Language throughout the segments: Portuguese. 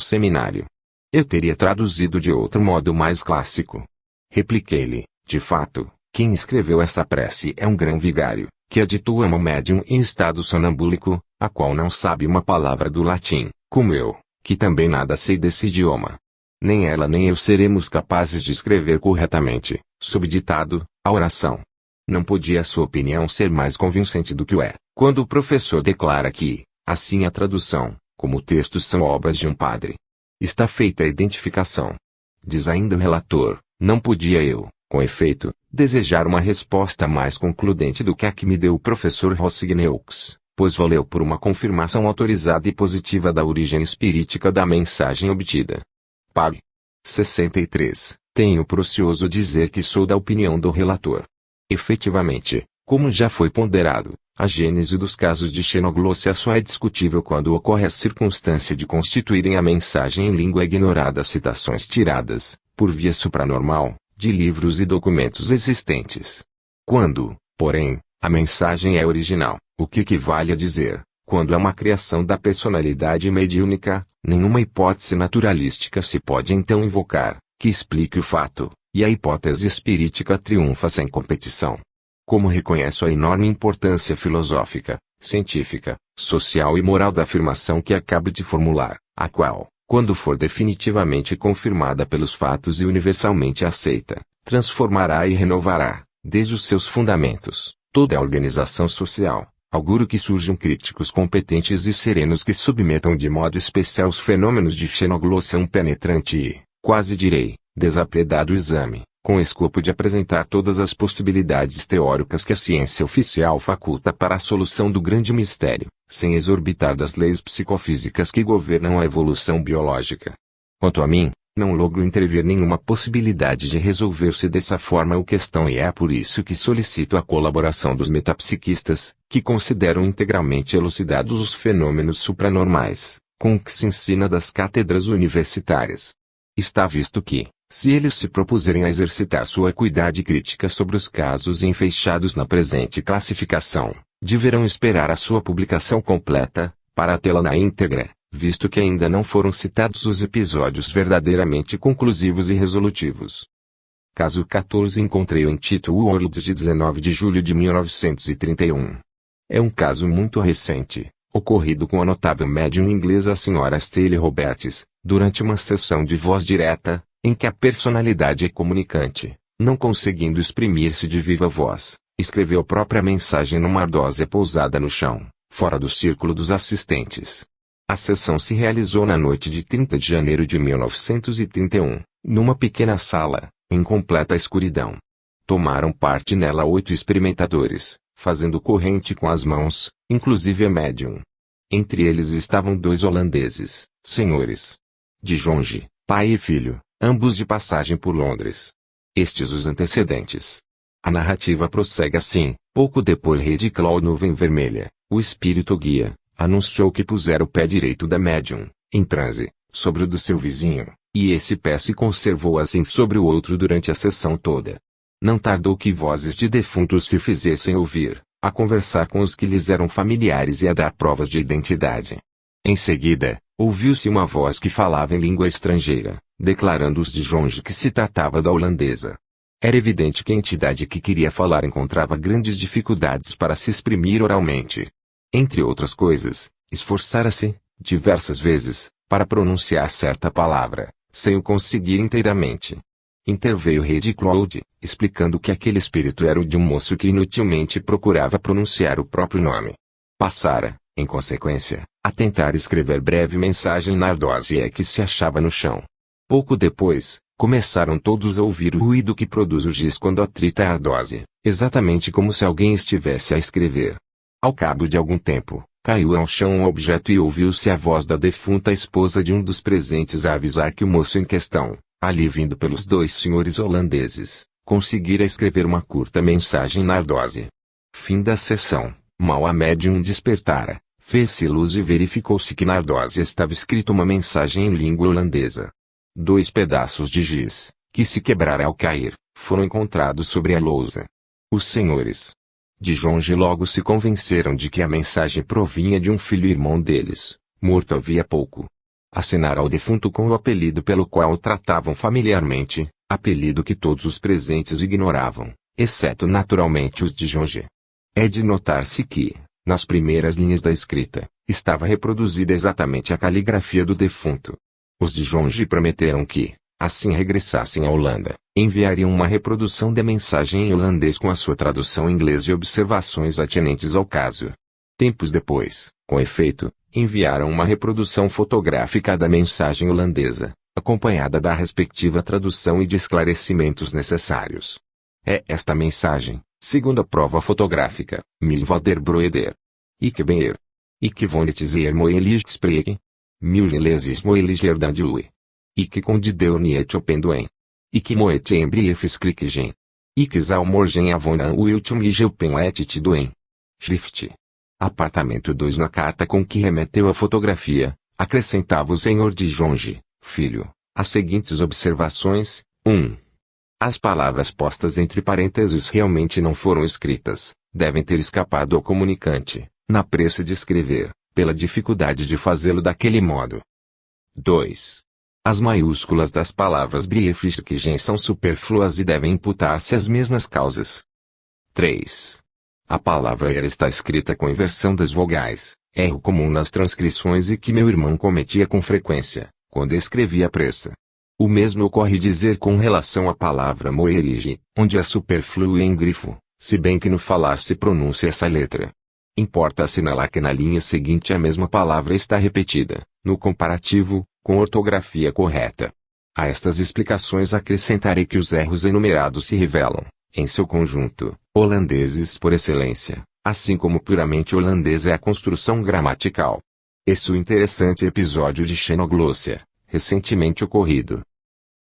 Seminário. Eu teria traduzido de outro modo mais clássico. Repliquei-lhe, de fato, quem escreveu essa prece é um grão vigário, que aditua uma médium em estado sonambúlico, a qual não sabe uma palavra do latim, como eu, que também nada sei desse idioma. Nem ela nem eu seremos capazes de escrever corretamente, sob ditado, a oração. Não podia a sua opinião ser mais convincente do que o é, quando o professor declara que, assim a tradução, como o texto são obras de um padre. Está feita a identificação. Diz ainda o relator, não podia eu, com efeito, desejar uma resposta mais concludente do que a que me deu o professor Rossigneux, pois valeu por uma confirmação autorizada e positiva da origem espirítica da mensagem obtida. Pag. 63. Tenho por ocioso dizer que sou da opinião do relator. Efetivamente, como já foi ponderado, a gênese dos casos de xenoglossia só é discutível quando ocorre a circunstância de constituírem a mensagem em língua ignorada citações tiradas, por via supranormal, de livros e documentos existentes. Quando, porém, a mensagem é original, o que equivale a dizer, quando é uma criação da personalidade mediúnica, nenhuma hipótese naturalística se pode então invocar, que explique o fato, e a hipótese espirítica triunfa sem competição. Como reconheço a enorme importância filosófica, científica, social e moral da afirmação que acabo de formular, a qual, quando for definitivamente confirmada pelos fatos e universalmente aceita, transformará e renovará, desde os seus fundamentos, toda a organização social, auguro que surjam críticos competentes e serenos que submetam de modo especial os fenômenos de xenoglossia a um penetrante e, quase direi, desapiedado exame, com o escopo de apresentar todas as possibilidades teóricas que a ciência oficial faculta para a solução do grande mistério, sem exorbitar das leis psicofísicas que governam a evolução biológica. Quanto a mim, não logro entrever nenhuma possibilidade de resolver-se dessa forma a questão e é por isso que solicito a colaboração dos metapsiquistas, que consideram integralmente elucidados os fenômenos supranormais, com o que se ensina das cátedras universitárias. Está visto que, se eles se propuserem a exercitar sua equidade crítica sobre os casos enfeixados na presente classificação, deverão esperar a sua publicação completa, para tê-la na íntegra, visto que ainda não foram citados os episódios verdadeiramente conclusivos e resolutivos. Caso 14 encontrei-o em Tito World de 19 de julho de 1931. É um caso muito recente, ocorrido com a notável médium inglesa a Sra. Staley Roberts, durante uma sessão de voz direta, em que a personalidade comunicante, não conseguindo exprimir-se de viva voz, escreveu a própria mensagem numa ardósia pousada no chão, fora do círculo dos assistentes. A sessão se realizou na noite de 30 de janeiro de 1931, numa pequena sala, em completa escuridão. Tomaram parte nela 8 experimentadores, fazendo corrente com as mãos, inclusive a médium. Entre eles estavam 2 holandeses, senhores de Jonge, pai e filho, ambos de passagem por Londres. Estes os antecedentes. A narrativa prossegue assim: pouco depois Rede Claw Nuvem Vermelha, o espírito guia, anunciou que pusera o pé direito da médium, em transe, sobre o do seu vizinho, e esse pé se conservou assim sobre o outro durante a sessão toda. Não tardou que vozes de defuntos se fizessem ouvir, a conversar com os que lhes eram familiares e a dar provas de identidade. Em seguida, ouviu-se uma voz que falava em língua estrangeira, declarando os de Jonge que se tratava da holandesa. Era evidente que a entidade que queria falar encontrava grandes dificuldades para se exprimir oralmente. Entre outras coisas, esforçara-se, diversas vezes, para pronunciar certa palavra, sem o conseguir inteiramente. Interveio Rede Claude, explicando que aquele espírito era o de um moço que inutilmente procurava pronunciar o próprio nome. Passara, em consequência, a tentar escrever breve mensagem na ardósia que se achava no chão. Pouco depois, começaram todos a ouvir o ruído que produz o giz quando atrita a ardósia, exatamente como se alguém estivesse a escrever. Ao cabo de algum tempo, caiu ao chão um objeto e ouviu-se a voz da defunta esposa de um dos presentes a avisar que o moço em questão, ali vindo pelos 2 senhores holandeses, conseguira escrever uma curta mensagem na ardósia. Fim da sessão. Mal a médium despertara, fez-se luz e verificou-se que na ardósia estava escrita uma mensagem em língua holandesa. 2 pedaços de giz, que se quebrara ao cair, foram encontrados sobre a lousa. Os senhores de Jonge logo se convenceram de que a mensagem provinha de um filho e irmão deles, morto havia pouco. Acenara ao defunto com o apelido pelo qual o tratavam familiarmente, apelido que todos os presentes ignoravam, exceto naturalmente os de Jonge. É de notar-se que, nas primeiras linhas da escrita, estava reproduzida exatamente a caligrafia do defunto. Os de Jonge prometeram que, assim regressassem à Holanda, enviariam uma reprodução da mensagem em holandês com a sua tradução em inglês e observações atinentes ao caso. Tempos depois, com efeito, enviaram uma reprodução fotográfica da mensagem holandesa, acompanhada da respectiva tradução e de esclarecimentos necessários. É esta mensagem, segundo a prova fotográfica, Misvaderbroeder. Ik ben er. Ik woon het zeer mooi licht spreken. Meu inglês is mooi licht dan uw. Ik kon de deur niet opendoen. Ik moet een brief schrijven. Ik zal morgen avond aan uw ultime open het te doen. Schrift. Apartamento 2. Na carta com que remeteu a fotografia, acrescentava o senhor de Jonge, filho, as seguintes observações: 1. As palavras postas entre parênteses realmente não foram escritas, devem ter escapado ao comunicante, na pressa de escrever, pela dificuldade de fazê-lo daquele modo. 2. As maiúsculas das palavras briefschriftgen são supérfluas e devem imputar-se às mesmas causas. 3. A palavra era está escrita com inversão das vogais, erro comum nas transcrições e que meu irmão cometia com frequência, quando escrevia à pressa. O mesmo ocorre dizer com relação à palavra moelige, onde é superfluo em grifo, se bem que no falar se pronuncia essa letra. Importa assinalar que na linha seguinte a mesma palavra está repetida, no comparativo, com ortografia correta. A estas explicações acrescentarei que os erros enumerados se revelam, em seu conjunto, holandeses por excelência, assim como puramente holandesa é a construção gramatical. Esse o interessante episódio de xenoglossia, recentemente ocorrido.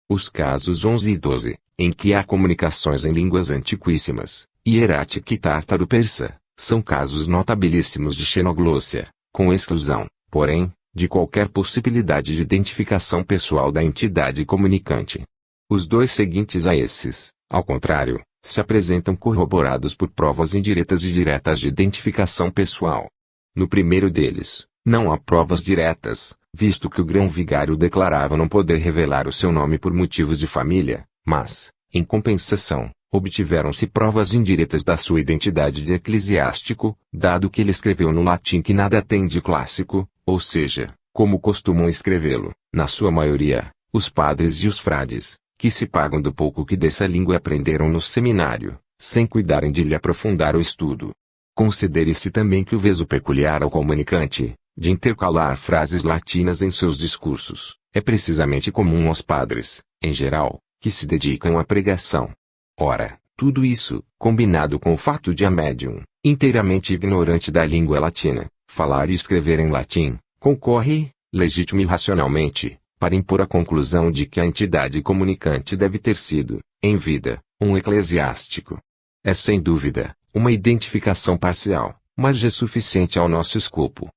Os casos 11 e 12, em que há comunicações em línguas antiquíssimas, hierática e tártaro-persa, são casos notabilíssimos de xenoglossia, com exclusão, porém, de qualquer possibilidade de identificação pessoal da entidade comunicante. Os dois seguintes a esses, ao contrário, se apresentam corroborados por provas indiretas e diretas de identificação pessoal. No primeiro deles, não há provas diretas, visto que o grão-vigário declarava não poder revelar o seu nome por motivos de família, mas, em compensação, obtiveram-se provas indiretas da sua identidade de eclesiástico, dado que ele escreveu no latim que nada tem de clássico, ou seja, como costumam escrevê-lo, na sua maioria, os padres e os frades, que se pagam do pouco que dessa língua aprenderam no seminário, sem cuidarem de lhe aprofundar o estudo. Considere-se também que o veso peculiar ao comunicante, de intercalar frases latinas em seus discursos, é precisamente comum aos padres, em geral, que se dedicam à pregação. Ora, tudo isso, combinado com o fato de a médium, inteiramente ignorante da língua latina, falar e escrever em latim, concorre, legítimo e racionalmente, para impor a conclusão de que a entidade comunicante deve ter sido, em vida, um eclesiástico. É sem dúvida, uma identificação parcial, mas já suficiente ao nosso escopo.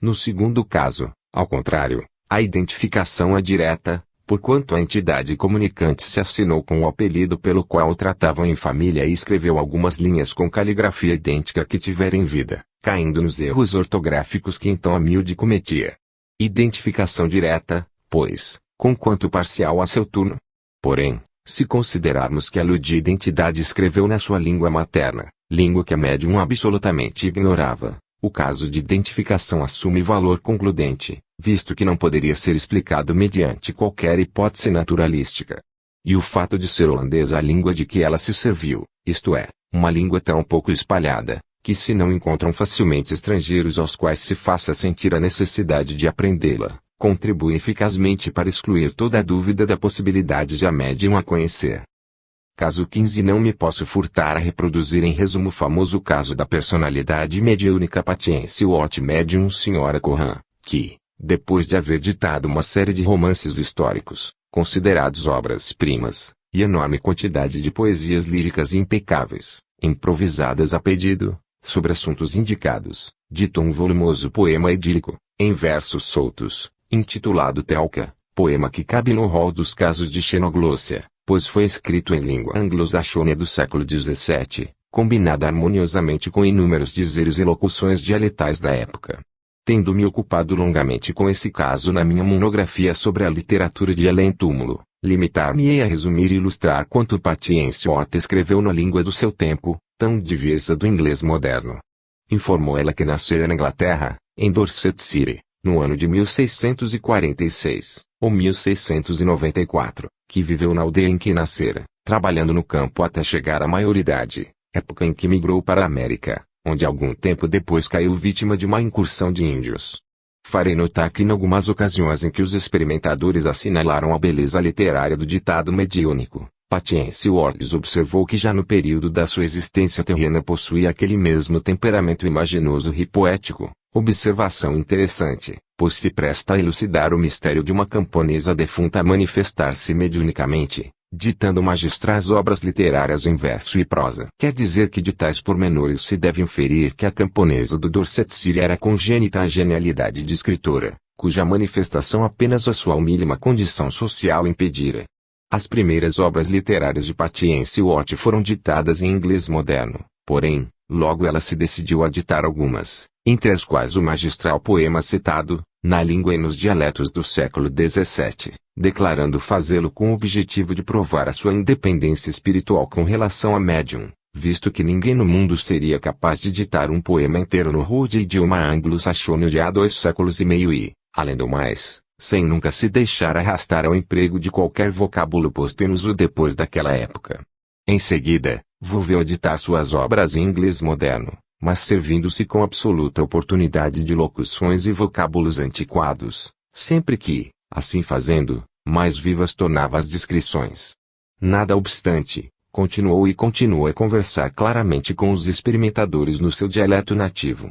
No segundo caso, ao contrário, a identificação é direta, porquanto a entidade comunicante se assinou com o apelido pelo qual o tratavam em família e escreveu algumas linhas com caligrafia idêntica que tivera em vida, caindo nos erros ortográficos que então a miúde cometia. Identificação direta, pois, conquanto parcial a seu turno. Porém, se considerarmos que a aludida entidade escreveu na sua língua materna, língua que a médium absolutamente ignorava, o caso de identificação assume valor concludente, visto que não poderia ser explicado mediante qualquer hipótese naturalística. E o fato de ser holandesa a língua de que ela se serviu, isto é, uma língua tão pouco espalhada, que se não encontram facilmente estrangeiros aos quais se faça sentir a necessidade de aprendê-la, contribui eficazmente para excluir toda a dúvida da possibilidade de a médium a conhecer. Caso 15. Não me posso furtar a reproduzir em resumo o famoso caso da personalidade mediúnica patiense Watt Medium Sra. Corran, que, depois de haver ditado uma série de romances históricos, considerados obras-primas, e enorme quantidade de poesias líricas impecáveis, improvisadas a pedido, sobre assuntos indicados, ditou um volumoso poema idílico, em versos soltos, intitulado Telka, poema que cabe no rol dos casos de xenoglossia, pois foi escrito em língua anglo-saxônia do século XVII, combinada harmoniosamente com inúmeros dizeres e locuções dialetais da época. tendo me ocupado longamente com esse caso na minha monografia sobre a literatura de além-túmulo, limitar-me-ei a resumir e ilustrar quanto Patience Worth escreveu na língua do seu tempo, tão diversa do inglês moderno. Informou ela que nascera na Inglaterra, em Dorset City, no ano de 1646, ou 1694, que viveu na aldeia em que nascera, trabalhando no campo até chegar à maioridade, época em que migrou para a América, onde algum tempo depois caiu vítima de uma incursão de índios. Farei notar que em algumas ocasiões em que os experimentadores assinalaram a beleza literária do ditado mediúnico, Patience Worth observou que já no período da sua existência terrena possuía aquele mesmo temperamento imaginoso e poético, observação interessante, pois se presta a elucidar o mistério de uma camponesa defunta a manifestar-se mediunicamente, ditando magistrais obras literárias em verso e prosa. Quer dizer que de tais pormenores se deve inferir que a camponesa do Dorset City era congênita à genialidade de escritora, cuja manifestação apenas a sua humílima condição social impedira. As primeiras obras literárias de Patience Worth foram ditadas em inglês moderno, porém, logo ela se decidiu a ditar algumas, entre as quais o magistral poema citado, na língua e nos dialetos do século XVII, declarando fazê-lo com o objetivo de provar a sua independência espiritual com relação a médium, visto que ninguém no mundo seria capaz de ditar um poema inteiro no rude idioma anglo-saxônio de há 2,5 séculos e, além do mais, sem nunca se deixar arrastar ao emprego de qualquer vocábulo posto em uso depois daquela época. Em seguida, volveu a ditar suas obras em inglês moderno, mas servindo-se com absoluta oportunidade de locuções e vocábulos antiquados, sempre que, assim fazendo, mais vivas tornava as descrições. Nada obstante, continuou e continua a conversar claramente com os experimentadores no seu dialeto nativo.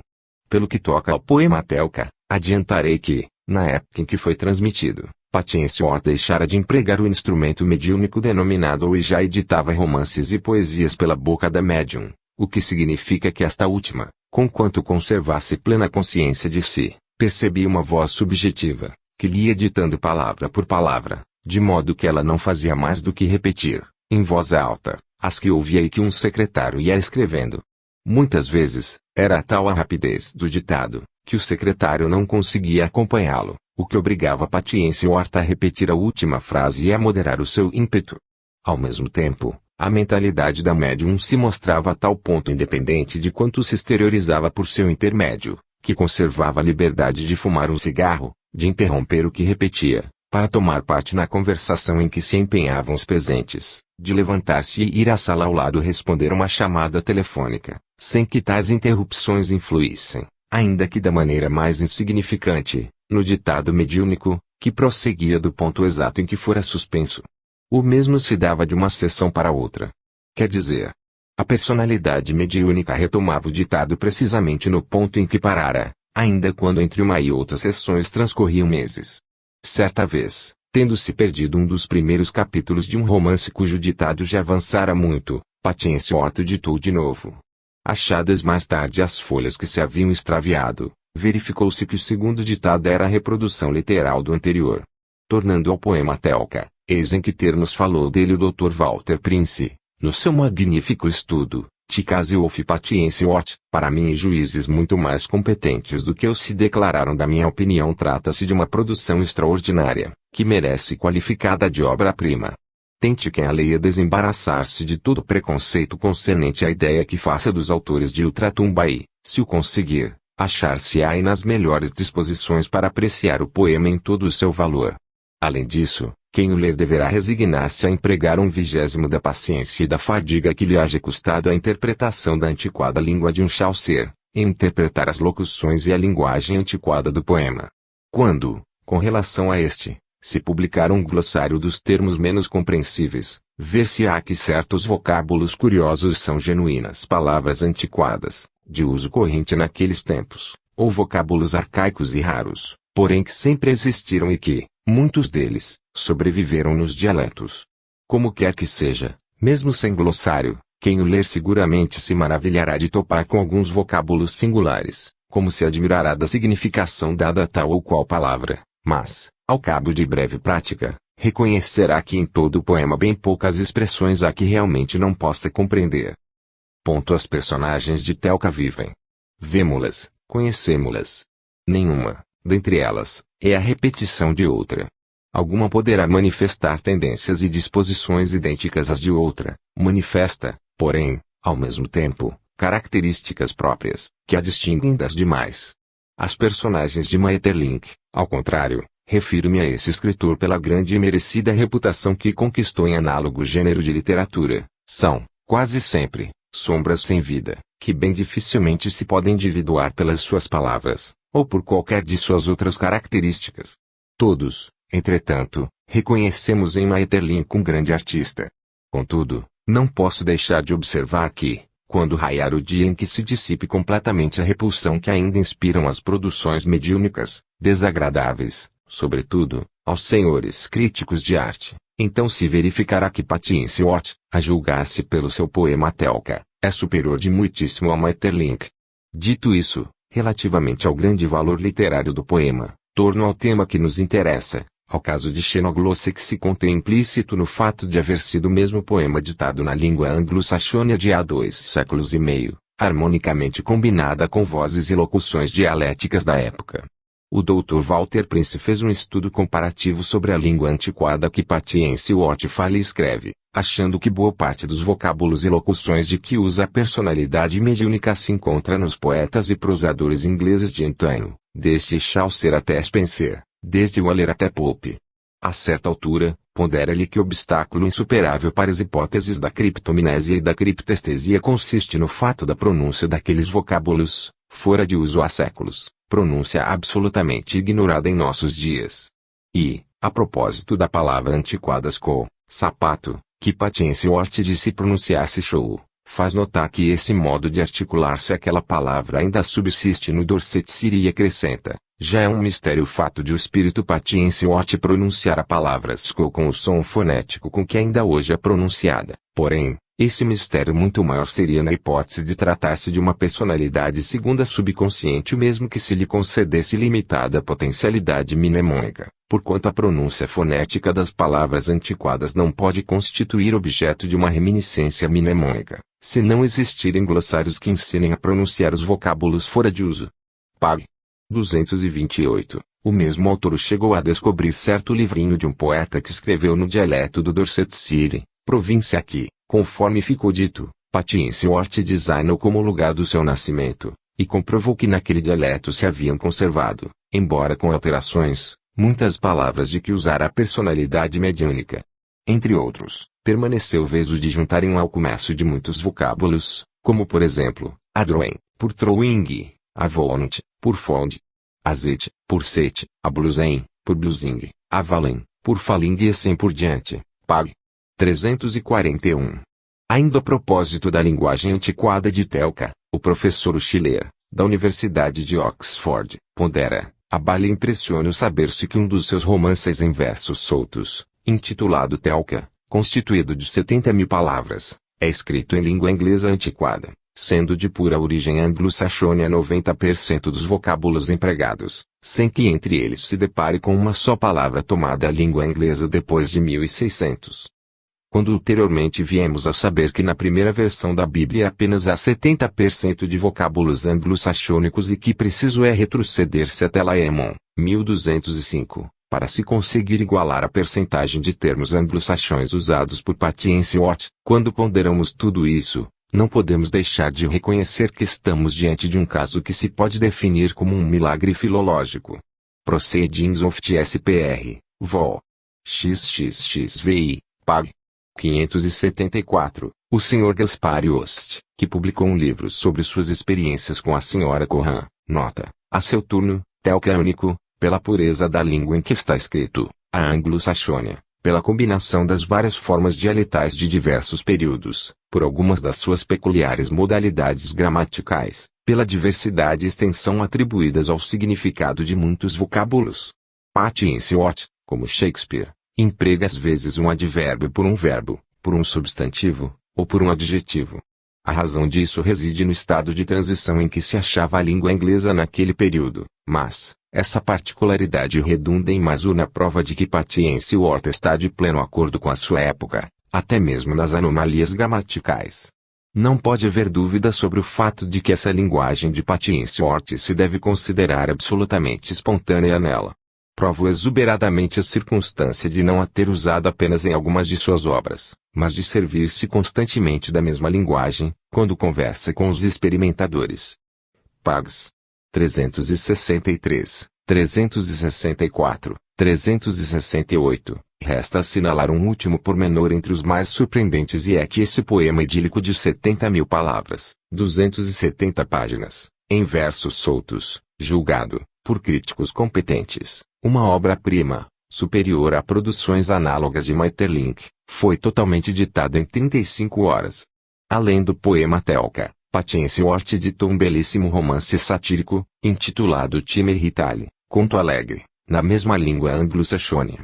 Pelo que toca ao poema Telka, adiantarei que, na época em que foi transmitido, Patience Worth deixara de empregar o instrumento mediúnico denominado e já editava romances e poesias pela boca da médium, o que significa que esta última, conquanto conservasse plena consciência de si, percebia uma voz subjetiva, que lhe ia ditando palavra por palavra, de modo que ela não fazia mais do que repetir, em voz alta, as que ouvia e que um secretário ia escrevendo. Muitas vezes, era tal a rapidez do ditado, que o secretário não conseguia acompanhá-lo, o que obrigava Patience Worth a repetir a última frase e a moderar o seu ímpeto. Ao mesmo tempo, a mentalidade da médium se mostrava a tal ponto independente de quanto se exteriorizava por seu intermédio, que conservava a liberdade de fumar um cigarro, de interromper o que repetia, para tomar parte na conversação em que se empenhavam os presentes, de levantar-se e ir à sala ao lado responder uma chamada telefônica, sem que tais interrupções influíssem, ainda que da maneira mais insignificante, no ditado mediúnico, que prosseguia do ponto exato em que fora suspenso. O mesmo se dava de uma sessão para outra. Quer dizer, a personalidade mediúnica retomava o ditado precisamente no ponto em que parara, ainda quando entre uma e outra sessões transcorriam meses. Certa vez, tendo-se perdido um dos primeiros capítulos de um romance cujo ditado já avançara muito, Patience Worth ditou de novo. Achadas mais tarde as folhas que se haviam extraviado, verificou-se que o segundo ditado era a reprodução literal do anterior. Tornando ao poema Telka, eis em que termos falou dele o Dr. Walter Prince, no seu magnífico estudo, Ticase Wolf Patience Worth. Para mim e juízes muito mais competentes do que os se declararam da minha opinião, trata-se de uma produção extraordinária, que merece qualificada de obra-prima. Tente quem a leia desembaraçar-se de todo preconceito concernente à ideia que faça dos autores de Ultratumba e, se o conseguir, achar-se-á nas melhores disposições para apreciar o poema em todo o seu valor. Além disso, quem o ler deverá resignar-se a empregar 1/20 da paciência e da fadiga que lhe haja custado a interpretação da antiquada língua de um Chaucer, em interpretar as locuções e a linguagem antiquada do poema. Quando, com relação a este, se publicar um glossário dos termos menos compreensíveis, ver-se-á que certos vocábulos curiosos são genuínas palavras antiquadas, de uso corrente naqueles tempos, ou vocábulos arcaicos e raros, porém que sempre existiram e que, muitos deles, sobreviveram nos dialetos. Como quer que seja, mesmo sem glossário, quem o ler seguramente se maravilhará de topar com alguns vocábulos singulares, como se admirará da significação dada a tal ou qual palavra, mas, ao cabo de breve prática, reconhecerá que em todo o poema bem poucas expressões há que realmente não possa compreender. As personagens de Telka vivem. Vemo-las, conhecemo-las. Nenhuma, dentre elas, é a repetição de outra. Alguma poderá manifestar tendências e disposições idênticas às de outra, manifesta, porém, ao mesmo tempo, características próprias, que a distinguem das demais. As personagens de Maeterlinck, ao contrário, refiro-me a esse escritor pela grande e merecida reputação que conquistou em análogo gênero de literatura, são, quase sempre, sombras sem vida, que bem dificilmente se podem individuar pelas suas palavras, ou por qualquer de suas outras características. Todos, entretanto, reconhecemos em Maeterlinck um grande artista. Contudo, não posso deixar de observar que, quando raiar o dia em que se dissipe completamente a repulsão que ainda inspiram as produções mediúnicas, desagradáveis, sobretudo, aos senhores críticos de arte, então se verificará que Patience Watt, a julgar-se pelo seu poema Telka, é superior de muitíssimo a Maeterlinck. Dito isso, relativamente ao grande valor literário do poema, torno ao tema que nos interessa, ao caso de xenoglosse que se contém implícito no fato de haver sido o mesmo poema ditado na língua anglo-saxônia de há 2 séculos e meio, harmonicamente combinada com vozes e locuções dialéticas da época. O Dr. Walter Prince fez um estudo comparativo sobre a língua antiquada que Patience Watt fala e escreve, achando que boa parte dos vocábulos e locuções de que usa a personalidade mediúnica se encontra nos poetas e prosadores ingleses de antanho, desde Chaucer até Spenser, desde Waller até Pope. A certa altura, pondera-lhe que obstáculo insuperável para as hipóteses da criptomnésia e da criptestesia consiste no fato da pronúncia daqueles vocábulos, fora de uso há séculos, pronúncia absolutamente ignorada em nossos dias. E, a propósito da palavra antiquadas sapato, que Patience Watt disse pronunciar-se show, faz notar que esse modo de articular-se aquela palavra ainda subsiste no Dorset City e acrescenta, já é um mistério o fato de o espírito Patience Watt pronunciar a palavra sco com o som fonético com que ainda hoje é pronunciada, porém, esse mistério muito maior seria na hipótese de tratar-se de uma personalidade segunda subconsciente mesmo que se lhe concedesse limitada potencialidade mnemônica, porquanto a pronúncia fonética das palavras antiquadas não pode constituir objeto de uma reminiscência mnemônica, se não existirem glossários que ensinem a pronunciar os vocábulos fora de uso. Pag. 228. O mesmo autor chegou a descobrir certo livrinho de um poeta que escreveu no dialeto do Dorset City, província que, conforme ficou dito, Patience Watt designou como lugar do seu nascimento, e comprovou que naquele dialeto se haviam conservado, embora com alterações, muitas palavras de que usara a personalidade mediúnica. Entre outros, permaneceu vezes de juntar em um alcumércio de muitos vocábulos, como por exemplo, adroen, por trowing, avont, por fond, azete, por sete, ablusen, por blusing, avalen, por faling e assim por diante. Pag. 341. Ainda a propósito da linguagem antiquada de Telka, o professor Schiller, da Universidade de Oxford, pondera, abala e impressiona o saber-se que um dos seus romances em versos soltos, intitulado Telka, constituído de 70.000 palavras, é escrito em língua inglesa antiquada, sendo de pura origem anglo-saxônia 90% dos vocábulos empregados, sem que entre eles se depare com uma só palavra tomada da língua inglesa depois de 1600. Quando ulteriormente viemos a saber que na primeira versão da Bíblia apenas há 70% de vocábulos anglo-saxônicos e que preciso é retroceder-se até Laemon, 1205, para se conseguir igualar a percentagem de termos anglo-saxões usados por Patience Watt, quando ponderamos tudo isso, não podemos deixar de reconhecer que estamos diante de um caso que se pode definir como um milagre filológico. Proceedings of TSPR, Vol. XXXVI, Pag. 574, o Sr. Gaspar Yost, que publicou um livro sobre suas experiências com a Sra. Corran, nota, a seu turno, Telka é único, pela pureza da língua em que está escrito, a anglo-saxônia, pela combinação das várias formas dialetais de diversos períodos, por algumas das suas peculiares modalidades gramaticais, pela diversidade e extensão atribuídas ao significado de muitos vocábulos. Patience Watt, como Shakespeare, emprega às vezes um advérbio por um verbo, por um substantivo, ou por um adjetivo. A razão disso reside no estado de transição em que se achava a língua inglesa naquele período, mas, essa particularidade redunda em mais uma prova de que Patience Watt está de pleno acordo com a sua época, até mesmo nas anomalias gramaticais. Não pode haver dúvida sobre o fato de que essa linguagem de Patience-Worth se deve considerar absolutamente espontânea nela. Provo exuberadamente a circunstância de não a ter usado apenas em algumas de suas obras, mas de servir-se constantemente da mesma linguagem, quando conversa com os experimentadores. Pags. 363, 364, 368. Resta assinalar um último pormenor entre os mais surpreendentes e é que esse poema idílico de 70.000 palavras, 270 páginas, em versos soltos, julgado, por críticos competentes, uma obra-prima, superior a produções análogas de Maeterlinck, foi totalmente ditado em 35 horas. Além do poema Telka, Patience-Worth editou um belíssimo romance satírico, intitulado Time Ritale, conto alegre, na mesma língua anglo-saxônia.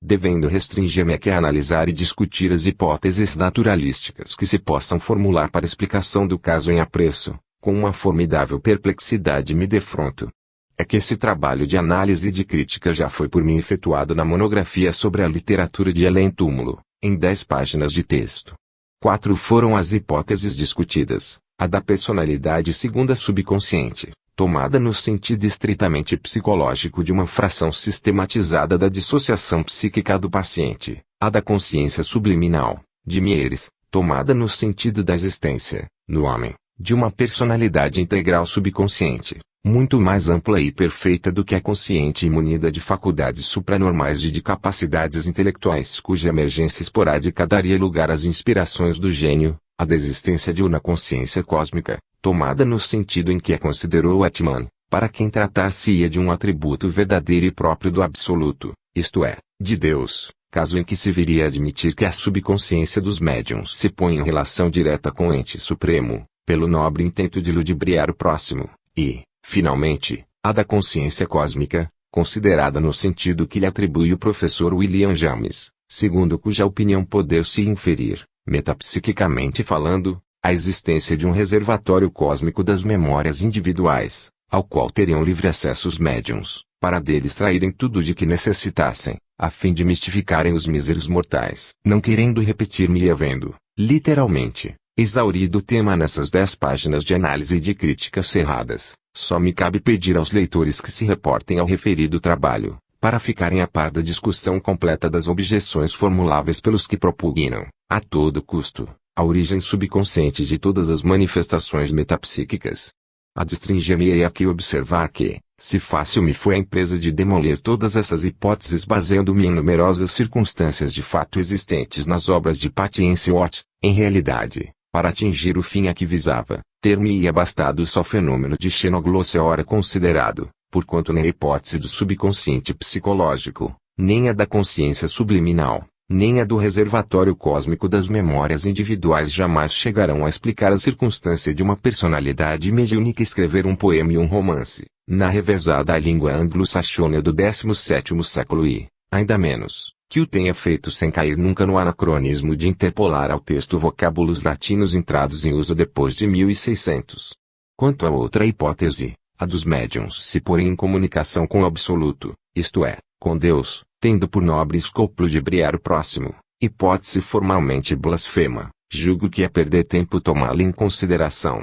Devendo restringir-me aqui a analisar e discutir as hipóteses naturalísticas que se possam formular para explicação do caso em apreço, com uma formidável perplexidade me defronto. É que esse trabalho de análise e de crítica já foi por mim efetuado na monografia sobre a literatura de Além Túmulo, em 10 páginas de texto. 4 foram as hipóteses discutidas: a da personalidade segunda subconsciente, tomada no sentido estritamente psicológico de uma fração sistematizada da dissociação psíquica do paciente; a da consciência subliminal, de Mieres, tomada no sentido da existência, no homem, de uma personalidade integral subconsciente, muito mais ampla e perfeita do que a consciente e munida de faculdades supranormais e de capacidades intelectuais cuja emergência esporádica daria lugar às inspirações do gênio; a da existência de uma consciência cósmica, tomada no sentido em que a considerou Atman, para quem tratar-se-ia de um atributo verdadeiro e próprio do absoluto, isto é, de Deus, caso em que se viria a admitir que a subconsciência dos médiuns se põe em relação direta com o ente supremo, pelo nobre intento de ludibriar o próximo; e, finalmente, a da consciência cósmica, considerada no sentido que lhe atribui o professor William James, segundo cuja opinião poder-se inferir, metapsiquicamente falando, a existência de um reservatório cósmico das memórias individuais, ao qual teriam livre acesso os médiuns, para dele extraírem tudo de que necessitassem, a fim de mistificarem os míseros mortais. Não querendo repetir-me e havendo, literalmente, exaurido o tema nessas 10 páginas de análise e de crítica cerradas, só me cabe pedir aos leitores que se reportem ao referido trabalho, para ficarem a par da discussão completa das objeções formuláveis pelos que propugnam, a todo custo, a origem subconsciente de todas as manifestações metapsíquicas. Adstringir-me-ei aqui observar que, se fácil me foi a empresa de demolir todas essas hipóteses baseando-me em numerosas circunstâncias de fato existentes nas obras de Patience-Worth, em realidade, para atingir o fim a que visava, ter-me-ia bastado só fenômeno de xenoglossia ora considerado, porquanto nem a hipótese do subconsciente psicológico, nem a da consciência subliminal, nem a do reservatório cósmico das memórias individuais jamais chegarão a explicar a circunstância de uma personalidade mediúnica escrever um poema e um romance, na revezada língua anglo-saxônia do 17º século e, ainda menos, que o tenha feito sem cair nunca no anacronismo de interpolar ao texto vocábulos latinos entrados em uso depois de 1600. Quanto à outra hipótese, a dos médiuns se porem em comunicação com o absoluto, isto é, com Deus, tendo por nobre escopo ludibriar o próximo, hipótese formalmente blasfema, julgo que é perder tempo tomá-la em consideração.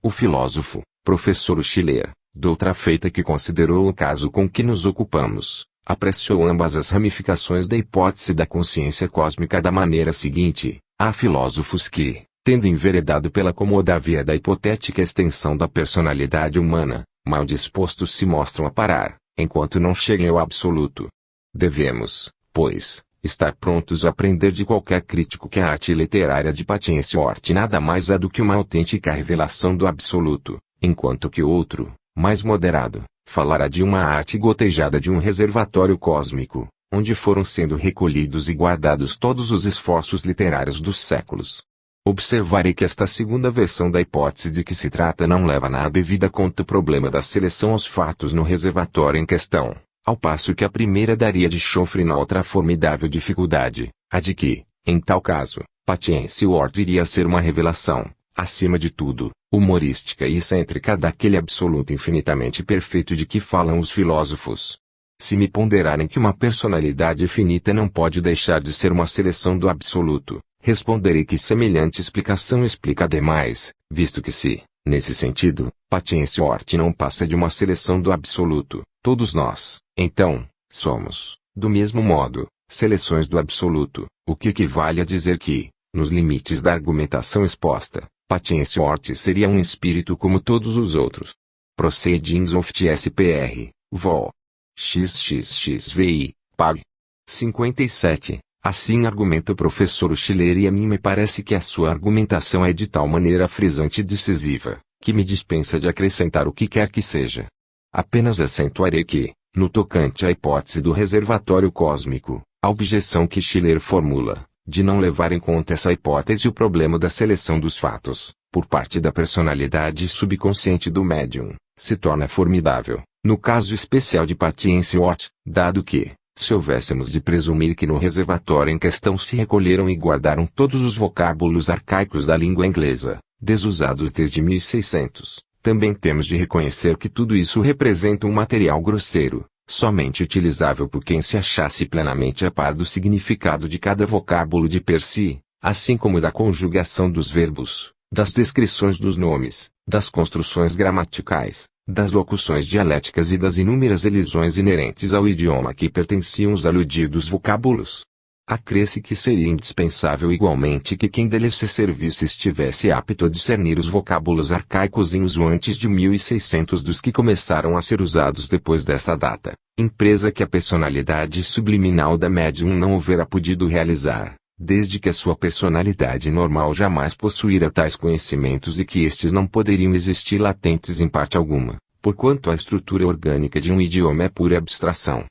O filósofo, professor Schiller, doutra feita que considerou o caso com que nos ocupamos, apreciou ambas as ramificações da hipótese da consciência cósmica da maneira seguinte: há filósofos que, tendo enveredado pela cômoda via da hipotética extensão da personalidade humana, mal dispostos se mostram a parar, enquanto não cheguem ao absoluto. Devemos, pois, estar prontos a aprender de qualquer crítico que a arte literária de Patience-Worth nada mais é do que uma autêntica revelação do absoluto, enquanto que outro, mais moderado, falará de uma arte gotejada de um reservatório cósmico, onde foram sendo recolhidos e guardados todos os esforços literários dos séculos. Observarei que esta segunda versão da hipótese de que se trata não leva na devida conta o problema da seleção aos fatos no reservatório em questão, ao passo que a primeira daria de chofre na outra formidável dificuldade, a de que, em tal caso, Patience-Worth iria ser uma revelação, acima de tudo, humorística e excêntrica daquele absoluto infinitamente perfeito de que falam os filósofos. Se me ponderarem que uma personalidade finita não pode deixar de ser uma seleção do absoluto, Responderei que semelhante explicação explica demais, visto que se, nesse sentido, Patience Hort não passa de uma seleção do absoluto, todos nós, então, somos, do mesmo modo, seleções do absoluto, o que equivale a dizer que, nos limites da argumentação exposta, Patience Hort seria um espírito como todos os outros. Proceedings of TSPR, Vol. XXXVI, Pag. 57. Assim argumenta o professor Schiller e a mim me parece que a sua argumentação é de tal maneira frisante e decisiva, que me dispensa de acrescentar o que quer que seja. Apenas acentuarei que, no tocante à hipótese do reservatório cósmico, a objeção que Schiller formula, de não levar em conta essa hipótese o problema da seleção dos fatos, por parte da personalidade subconsciente do médium, se torna formidável, no caso especial de Patience Hort, dado que, se houvéssemos de presumir que no reservatório em questão se recolheram e guardaram todos os vocábulos arcaicos da língua inglesa, desusados desde 1600, também temos de reconhecer que tudo isso representa um material grosseiro, somente utilizável por quem se achasse plenamente a par do significado de cada vocábulo de per si, assim como da conjugação dos verbos, das descrições dos nomes, das construções gramaticais, das locuções dialéticas e das inúmeras elisões inerentes ao idioma a que pertenciam os aludidos vocábulos. Acresce que seria indispensável igualmente que quem deles se servisse estivesse apto a discernir os vocábulos arcaicos em uso antes de 1600 dos que começaram a ser usados depois dessa data, empresa que a personalidade subliminal da médium não houvera podido realizar, desde que a sua personalidade normal jamais possuíra tais conhecimentos e que estes não poderiam existir latentes em parte alguma, porquanto a estrutura orgânica de um idioma é pura abstração.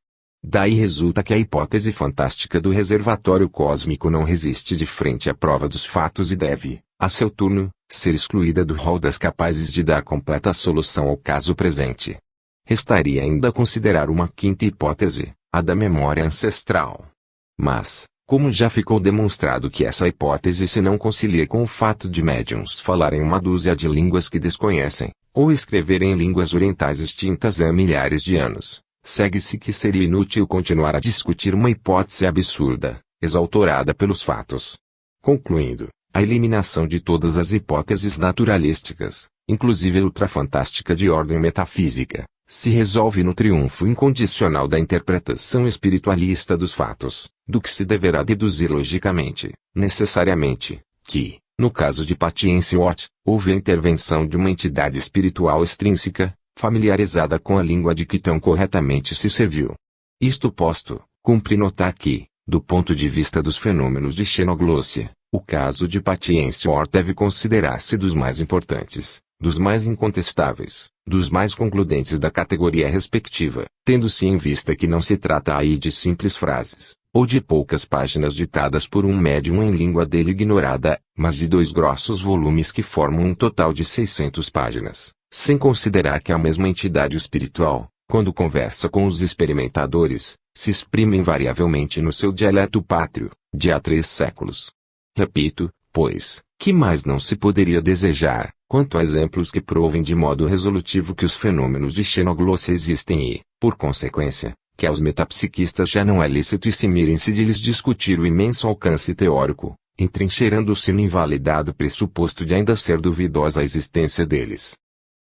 Daí resulta que a hipótese fantástica do reservatório cósmico não resiste de frente à prova dos fatos e deve, a seu turno, ser excluída do rol das capazes de dar completa solução ao caso presente. Restaria ainda considerar uma quinta hipótese, a da memória ancestral. Mas, como já ficou demonstrado que essa hipótese se não concilia com o fato de médiuns falarem uma dúzia de línguas que desconhecem, ou escreverem em línguas orientais extintas há milhares de anos, segue-se que seria inútil continuar a discutir uma hipótese absurda, exautorada pelos fatos. Concluindo, a eliminação de todas as hipóteses naturalísticas, inclusive a ultrafantástica de ordem metafísica, se resolve no triunfo incondicional da interpretação espiritualista dos fatos, do que se deverá deduzir logicamente, necessariamente, que, no caso de Patience Hort, houve a intervenção de uma entidade espiritual extrínseca, familiarizada com a língua de que tão corretamente se serviu. Isto posto, cumpre notar que, do ponto de vista dos fenômenos de xenoglossia, o caso de Patience Hort deve considerar-se dos mais importantes, dos mais incontestáveis, dos mais concludentes da categoria respectiva, tendo-se em vista que não se trata aí de simples frases, ou de poucas páginas ditadas por um médium em língua dele ignorada, mas de 2 grossos volumes que formam um total de 600 páginas, sem considerar que a mesma entidade espiritual, quando conversa com os experimentadores, se exprime invariavelmente no seu dialeto pátrio, de há 3 séculos. Repito, pois, que mais não se poderia desejar, quanto a exemplos que provem de modo resolutivo que os fenômenos de xenoglossia existem e, por consequência, que aos metapsiquistas já não é lícito eximirem-se de lhes discutir o imenso alcance teórico, entrincheirando-se no invalidado pressuposto de ainda ser duvidosa a existência deles.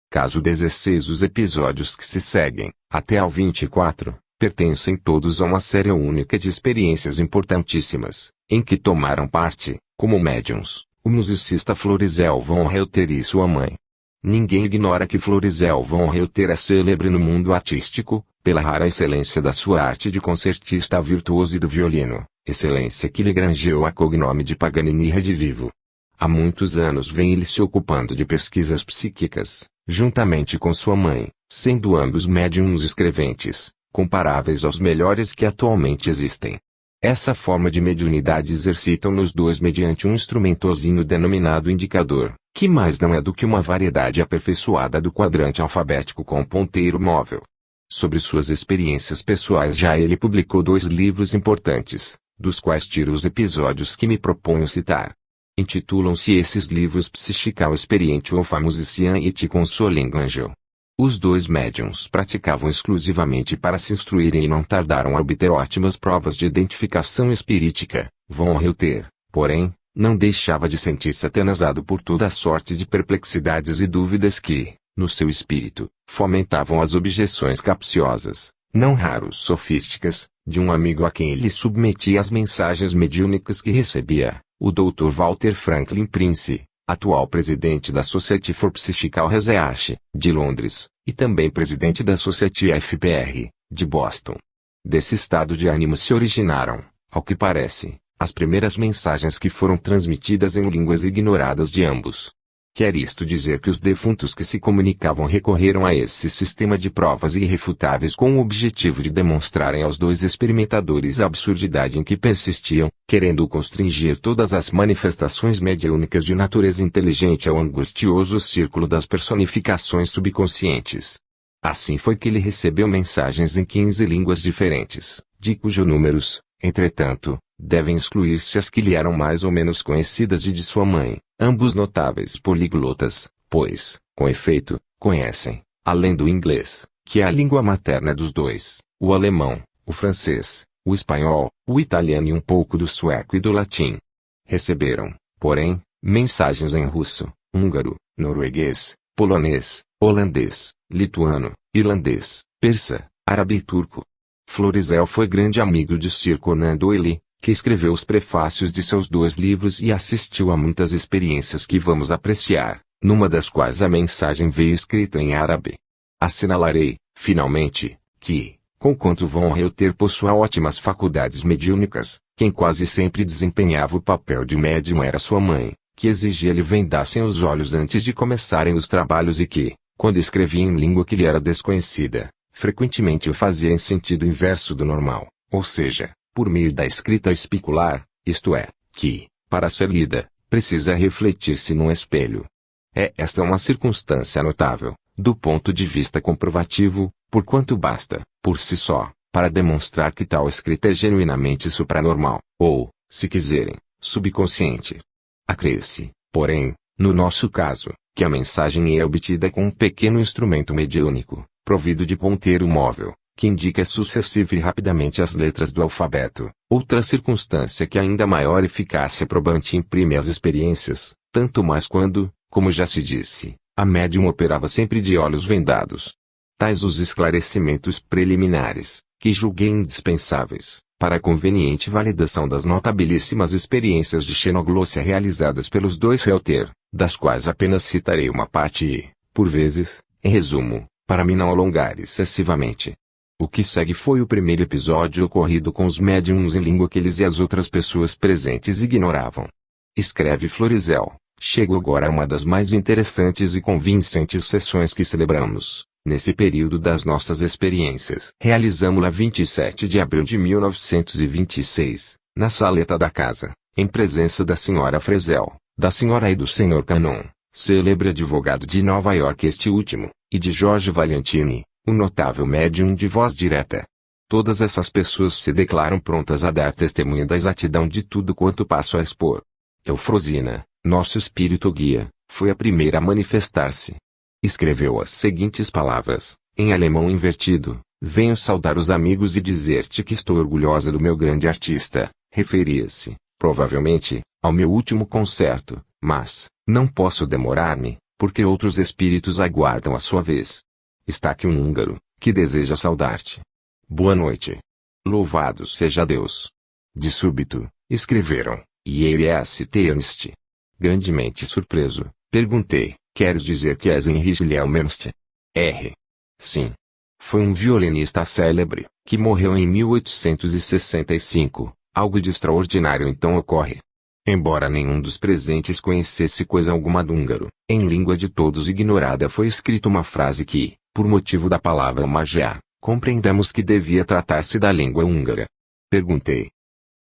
Caso 16. Os episódios que se seguem, até ao 24, pertencem todos a uma série única de experiências importantíssimas, em que tomaram parte, como médiuns, o musicista Florizel von Reuter e sua mãe. Ninguém ignora que Florizel von Reuter é célebre no mundo artístico, pela rara excelência da sua arte de concertista virtuoso e do violino, excelência que lhe granjeou a cognome de Paganini redivivo. Há muitos anos vem ele se ocupando de pesquisas psíquicas, juntamente com sua mãe, sendo ambos médiuns escreventes, comparáveis aos melhores que atualmente existem. Essa forma de mediunidade exercitam nos dois mediante um instrumentozinho denominado indicador, que mais não é do que uma variedade aperfeiçoada do quadrante alfabético com ponteiro móvel. Sobre suas experiências pessoais já ele publicou 2 livros importantes, dos quais tiro os episódios que me proponho citar. Intitulam-se esses livros Psychical Experience of a Musician et Consoling Angel. Os 2 médiuns praticavam exclusivamente para se instruírem e não tardaram a obter ótimas provas de identificação espirítica. Von Reuter, porém, não deixava de sentir-se atenazado por toda a sorte de perplexidades e dúvidas que, no seu espírito, fomentavam as objeções capciosas, não raros sofísticas, de um amigo a quem ele submetia as mensagens mediúnicas que recebia, o Dr. Walter Franklin Prince, atual presidente da Society for Psychical Research, de Londres, e também presidente da Society FPR, de Boston. Desse estado de ânimo se originaram, ao que parece, as primeiras mensagens que foram transmitidas em línguas ignoradas de ambos. Quer isto dizer que os defuntos que se comunicavam recorreram a esse sistema de provas irrefutáveis com o objetivo de demonstrarem aos dois experimentadores a absurdidade em que persistiam, querendo constringir todas as manifestações mediúnicas de natureza inteligente ao angustioso círculo das personificações subconscientes. Assim foi que ele recebeu mensagens em 15 línguas diferentes, de cujos números, entretanto, devem excluir-se as que lhe eram mais ou menos conhecidas e de sua mãe, ambos notáveis poliglotas, pois, com efeito, conhecem, além do inglês, que é a língua materna dos dois, o alemão, o francês, o espanhol, o italiano e um pouco do sueco e do latim. Receberam, porém, mensagens em russo, húngaro, norueguês, polonês, holandês, lituano, irlandês, persa, árabe e turco. Florizel foi grande amigo de Sir Conan Doyle, que escreveu os prefácios de seus 2 livros e assistiu a muitas experiências que vamos apreciar, numa das quais a mensagem veio escrita em árabe. Assinalarei, finalmente, que, conquanto Von Reuter possua ótimas faculdades mediúnicas, quem quase sempre desempenhava o papel de médium era sua mãe, que exigia-lhe vendassem os olhos antes de começarem os trabalhos e que, quando escrevia em língua que lhe era desconhecida, frequentemente o fazia em sentido inverso do normal, ou seja, por meio da escrita espicular, isto é, que, para ser lida, precisa refletir-se num espelho. É esta uma circunstância notável, do ponto de vista comprovativo, porquanto basta, por si só, para demonstrar que tal escrita é genuinamente supranormal, ou, se quiserem, subconsciente. Acresce, porém, no nosso caso, que a mensagem é obtida com um pequeno instrumento mediúnico, provido de ponteiro móvel, que indica sucessiva e rapidamente as letras do alfabeto, outra circunstância que ainda maior eficácia probante imprime às experiências, tanto mais quando, como já se disse, a médium operava sempre de olhos vendados. Tais os esclarecimentos preliminares, que julguei indispensáveis, para a conveniente validação das notabilíssimas experiências de xenoglossia realizadas pelos 2 Reuter, das quais apenas citarei uma parte e, por vezes, em resumo, para me não alongar excessivamente. O que segue foi o primeiro episódio ocorrido com os médiums em língua que eles e as outras pessoas presentes ignoravam. Escreve Florizel, chego agora a uma das mais interessantes e convincentes sessões que celebramos, nesse período das nossas experiências. Realizamo-la 27 de abril de 1926, na saleta da casa, em presença da Sra. Frezel, da Sra. e do Sr. Cannon, célebre advogado de Nova York este último, e de Jorge Valiantini, um notável médium de voz direta. Todas essas pessoas se declaram prontas a dar testemunho da exatidão de tudo quanto passo a expor. Eufrosina, nosso espírito guia, foi a primeira a manifestar-se. Escreveu as seguintes palavras, em alemão invertido: venho saudar os amigos e dizer-te que estou orgulhosa do meu grande artista. Referia-se, provavelmente, ao meu último concerto, mas, não posso demorar-me, porque outros espíritos aguardam a sua vez. Está aqui um húngaro, que deseja saudar-te. Boa noite. Louvado seja Deus. De súbito, escreveram, I.R.S.T. Ernst. Grandemente surpreso, perguntei, queres dizer que és Heinrich Wilhelm Ernst? R. Sim. Foi um violinista célebre, que morreu em 1865, algo de extraordinário então ocorre. Embora nenhum dos presentes conhecesse coisa alguma do húngaro, em língua de todos ignorada foi escrita uma frase que, por motivo da palavra magiá, compreendemos que devia tratar-se da língua húngara. Perguntei.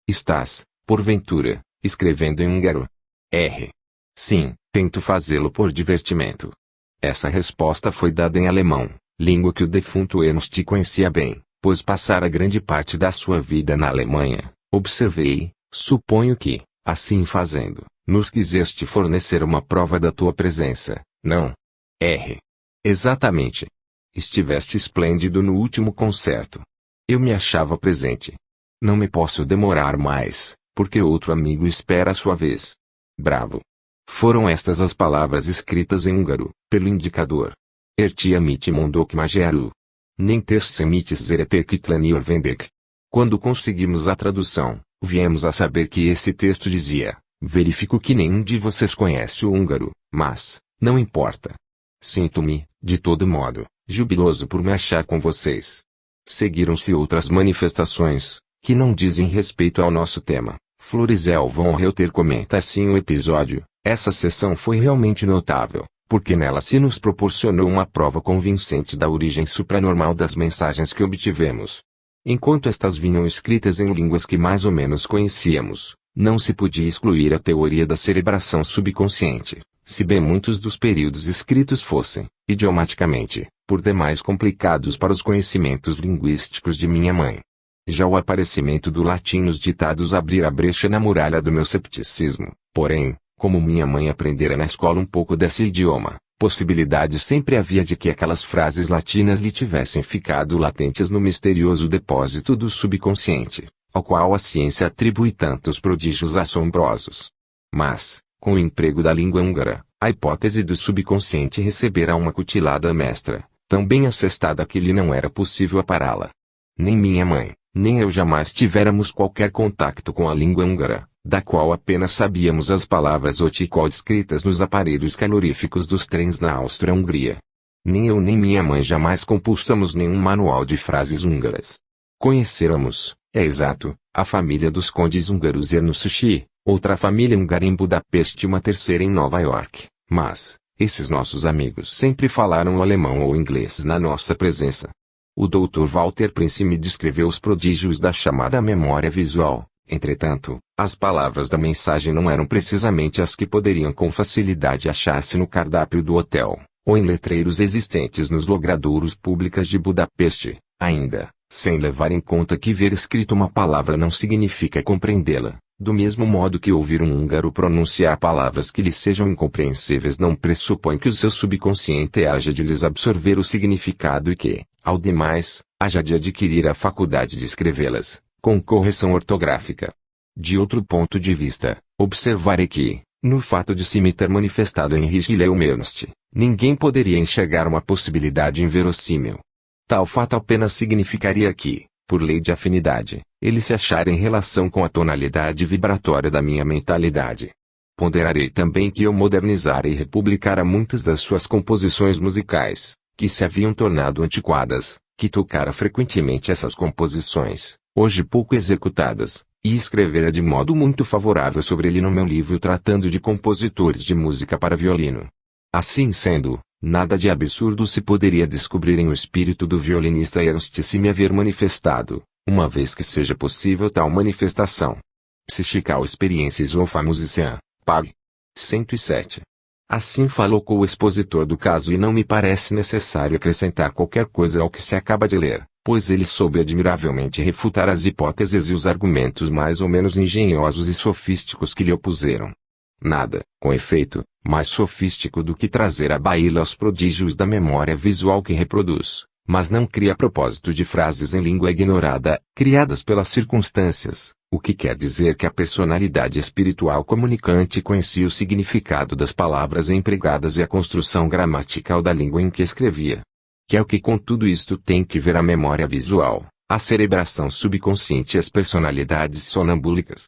Estás, porventura, escrevendo em húngaro? R. Sim, tento fazê-lo por divertimento. Essa resposta foi dada em alemão, língua que o defunto Ernst conhecia bem, pois passara grande parte da sua vida na Alemanha. Observei, suponho que, assim fazendo, nos quiseste fornecer uma prova da tua presença, não? R. Exatamente. Estiveste esplêndido no último concerto. Eu me achava presente. Não me posso demorar mais, porque outro amigo espera a sua vez. Bravo! Foram estas as palavras escritas em húngaro, pelo indicador. Ertiamit mondok magyarul. Nem tersemites zeretekitlen vendek. Quando conseguimos a tradução, viemos a saber que esse texto dizia: verifico que nenhum de vocês conhece o húngaro, mas, não importa. Sinto-me, de todo modo, jubiloso por me achar com vocês. Seguiram-se outras manifestações, que não dizem respeito ao nosso tema. Florizel von Reuter comenta assim o episódio: essa sessão foi realmente notável, porque nela se nos proporcionou uma prova convincente da origem supranormal das mensagens que obtivemos. Enquanto estas vinham escritas em línguas que mais ou menos conhecíamos, não se podia excluir a teoria da cerebração subconsciente, se bem muitos dos períodos escritos fossem, idiomaticamente, por demais complicados para os conhecimentos linguísticos de minha mãe. Já o aparecimento do latim nos ditados abria a brecha na muralha do meu cepticismo, porém, como minha mãe aprendera na escola um pouco desse idioma, possibilidade sempre havia de que aquelas frases latinas lhe tivessem ficado latentes no misterioso depósito do subconsciente, ao qual a ciência atribui tantos prodígios assombrosos. Mas, com o emprego da língua húngara, a hipótese do subconsciente recebera uma cutilada mestra, tão bem assestada que lhe não era possível apará-la. Nem minha mãe, nem eu jamais tivéramos qualquer contato com a língua húngara, da qual apenas sabíamos as palavras oticol escritas nos aparelhos caloríficos dos trens na Áustria-Hungria. Nem eu nem minha mãe jamais compulsamos nenhum manual de frases húngaras. Conhecêramos, é exato, a família dos condes húngaros Ernősuchi, outra família húngara em Budapeste e uma terceira em Nova York, mas, esses nossos amigos sempre falaram o alemão ou inglês na nossa presença. O Dr. Walter Prince me descreveu os prodígios da chamada memória visual. Entretanto, as palavras da mensagem não eram precisamente as que poderiam com facilidade achar-se no cardápio do hotel, ou em letreiros existentes nos logradouros públicas de Budapeste, ainda, sem levar em conta que ver escrito uma palavra não significa compreendê-la, do mesmo modo que ouvir um húngaro pronunciar palavras que lhe sejam incompreensíveis não pressupõe que o seu subconsciente haja de lhes absorver o significado e que, ao demais, haja de adquirir a faculdade de escrevê-las, com correção ortográfica. De outro ponto de vista, observarei que, no fato de se me ter manifestado em Richelieu Ernst, ninguém poderia enxergar uma possibilidade inverossímil. Tal fato apenas significaria que, por lei de afinidade, ele se achara em relação com a tonalidade vibratória da minha mentalidade. Ponderarei também que eu modernizara e republicara muitas das suas composições musicais, que se haviam tornado antiquadas, que tocara frequentemente essas composições, hoje pouco executadas, e escrevera de modo muito favorável sobre ele no meu livro tratando de compositores de música para violino. Assim sendo, nada de absurdo se poderia descobrir em o espírito do violinista Ernst se me haver manifestado, uma vez que seja possível tal manifestação. Psychical Experiences of a Musician, Pag. 107. Assim falou com o expositor do caso e não me parece necessário acrescentar qualquer coisa ao que se acaba de ler, pois ele soube admiravelmente refutar as hipóteses e os argumentos mais ou menos engenhosos e sofísticos que lhe opuseram. Nada, com efeito, mais sofístico do que trazer à baila os prodígios da memória visual que reproduz, mas não cria a propósito de frases em língua ignorada, criadas pelas circunstâncias, o que quer dizer que a personalidade espiritual comunicante conhecia o significado das palavras empregadas e a construção gramatical da língua em que escrevia. Que é o que com tudo isto tem que ver a memória visual, a cerebração subconsciente e as personalidades sonambúlicas.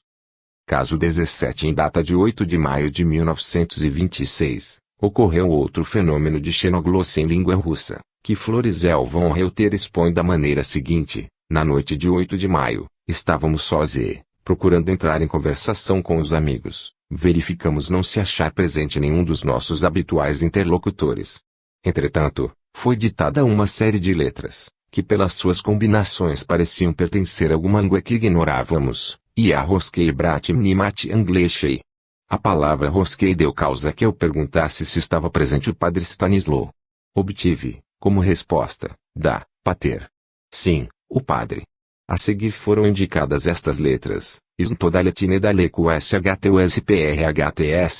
Caso 17. Em data de 8 de maio de 1926, ocorreu outro fenômeno de xenoglossia em língua russa, que Florizel von Reuter expõe da maneira seguinte: na noite de 8 de maio, estávamos sós e, procurando entrar em conversação com os amigos, verificamos não se achar presente nenhum dos nossos habituais interlocutores. Entretanto, foi ditada uma série de letras, que pelas suas combinações pareciam pertencer a alguma língua que ignorávamos, e a Roskei Brat Mnimat Angleshei. A palavra Roskei deu causa que eu perguntasse se estava presente o padre Stanislau. Obtive, como resposta, da pater. Sim, o padre. A seguir foram indicadas estas letras, Isntodaletine Daleco SHTUSPRHTS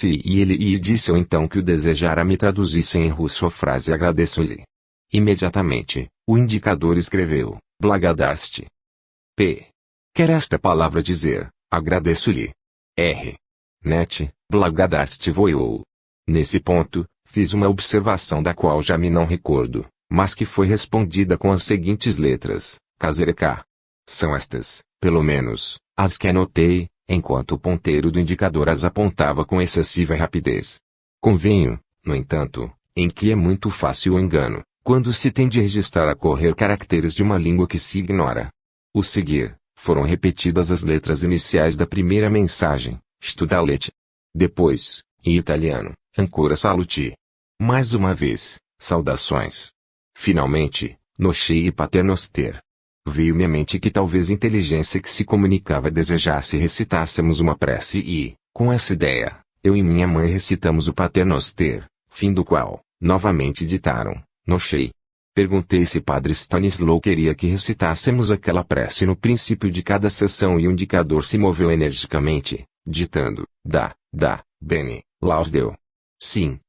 e ele e disse-eu então que o desejara me traduzissem em russo a frase agradeço-lhe. Imediatamente, o indicador escreveu, Blagodarst. P. Quer esta palavra dizer, Agradeço-lhe. R. Net, Blagodarstvuyou. Nesse ponto, fiz uma observação da qual já me não recordo, mas que foi respondida com as seguintes letras, Kazereka. São estas, pelo menos, as que anotei, enquanto o ponteiro do indicador as apontava com excessiva rapidez. Convenho, no entanto, em que é muito fácil o engano, quando se tem de registrar a correr caracteres de uma língua que se ignora. O seguir, foram repetidas as letras iniciais da primeira mensagem, Studalete. Depois, em italiano, Ancora saluti. Mais uma vez, saudações. Finalmente, Nochei e Paternoster. Veio-me à mente que talvez a inteligência que se comunicava desejasse recitássemos uma prece e, com essa ideia, eu e minha mãe recitamos o Paternoster, fim do qual, novamente ditaram, Nochei. Perguntei se Padre Stanislau queria que recitássemos aquela prece no princípio de cada sessão e o indicador se moveu energicamente, ditando, bene, lausdeu. Sim,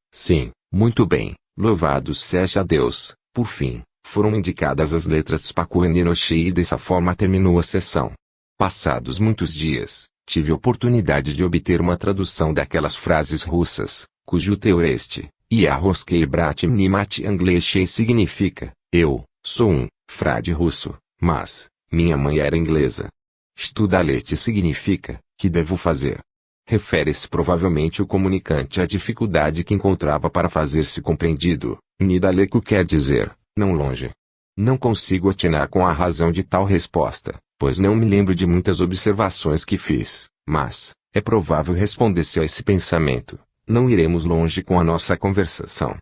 muito bem, louvado seja Deus. Por fim, foram indicadas as letras Spokojnie e Nochei e dessa forma terminou a sessão. Passados muitos dias, tive oportunidade de obter uma tradução daquelas frases russas, cujo teor este, Yaroskei Bratny Mati Angleshei significa, eu, sou um, frade russo, mas, minha mãe era inglesa. Studalete significa, que devo fazer. Refere-se provavelmente o comunicante à dificuldade que encontrava para fazer-se compreendido, Nidaleco quer dizer, não longe. Não consigo atinar com a razão de tal resposta, pois não me lembro de muitas observações que fiz, mas, é provável responder-se a esse pensamento, não iremos longe com a nossa conversação.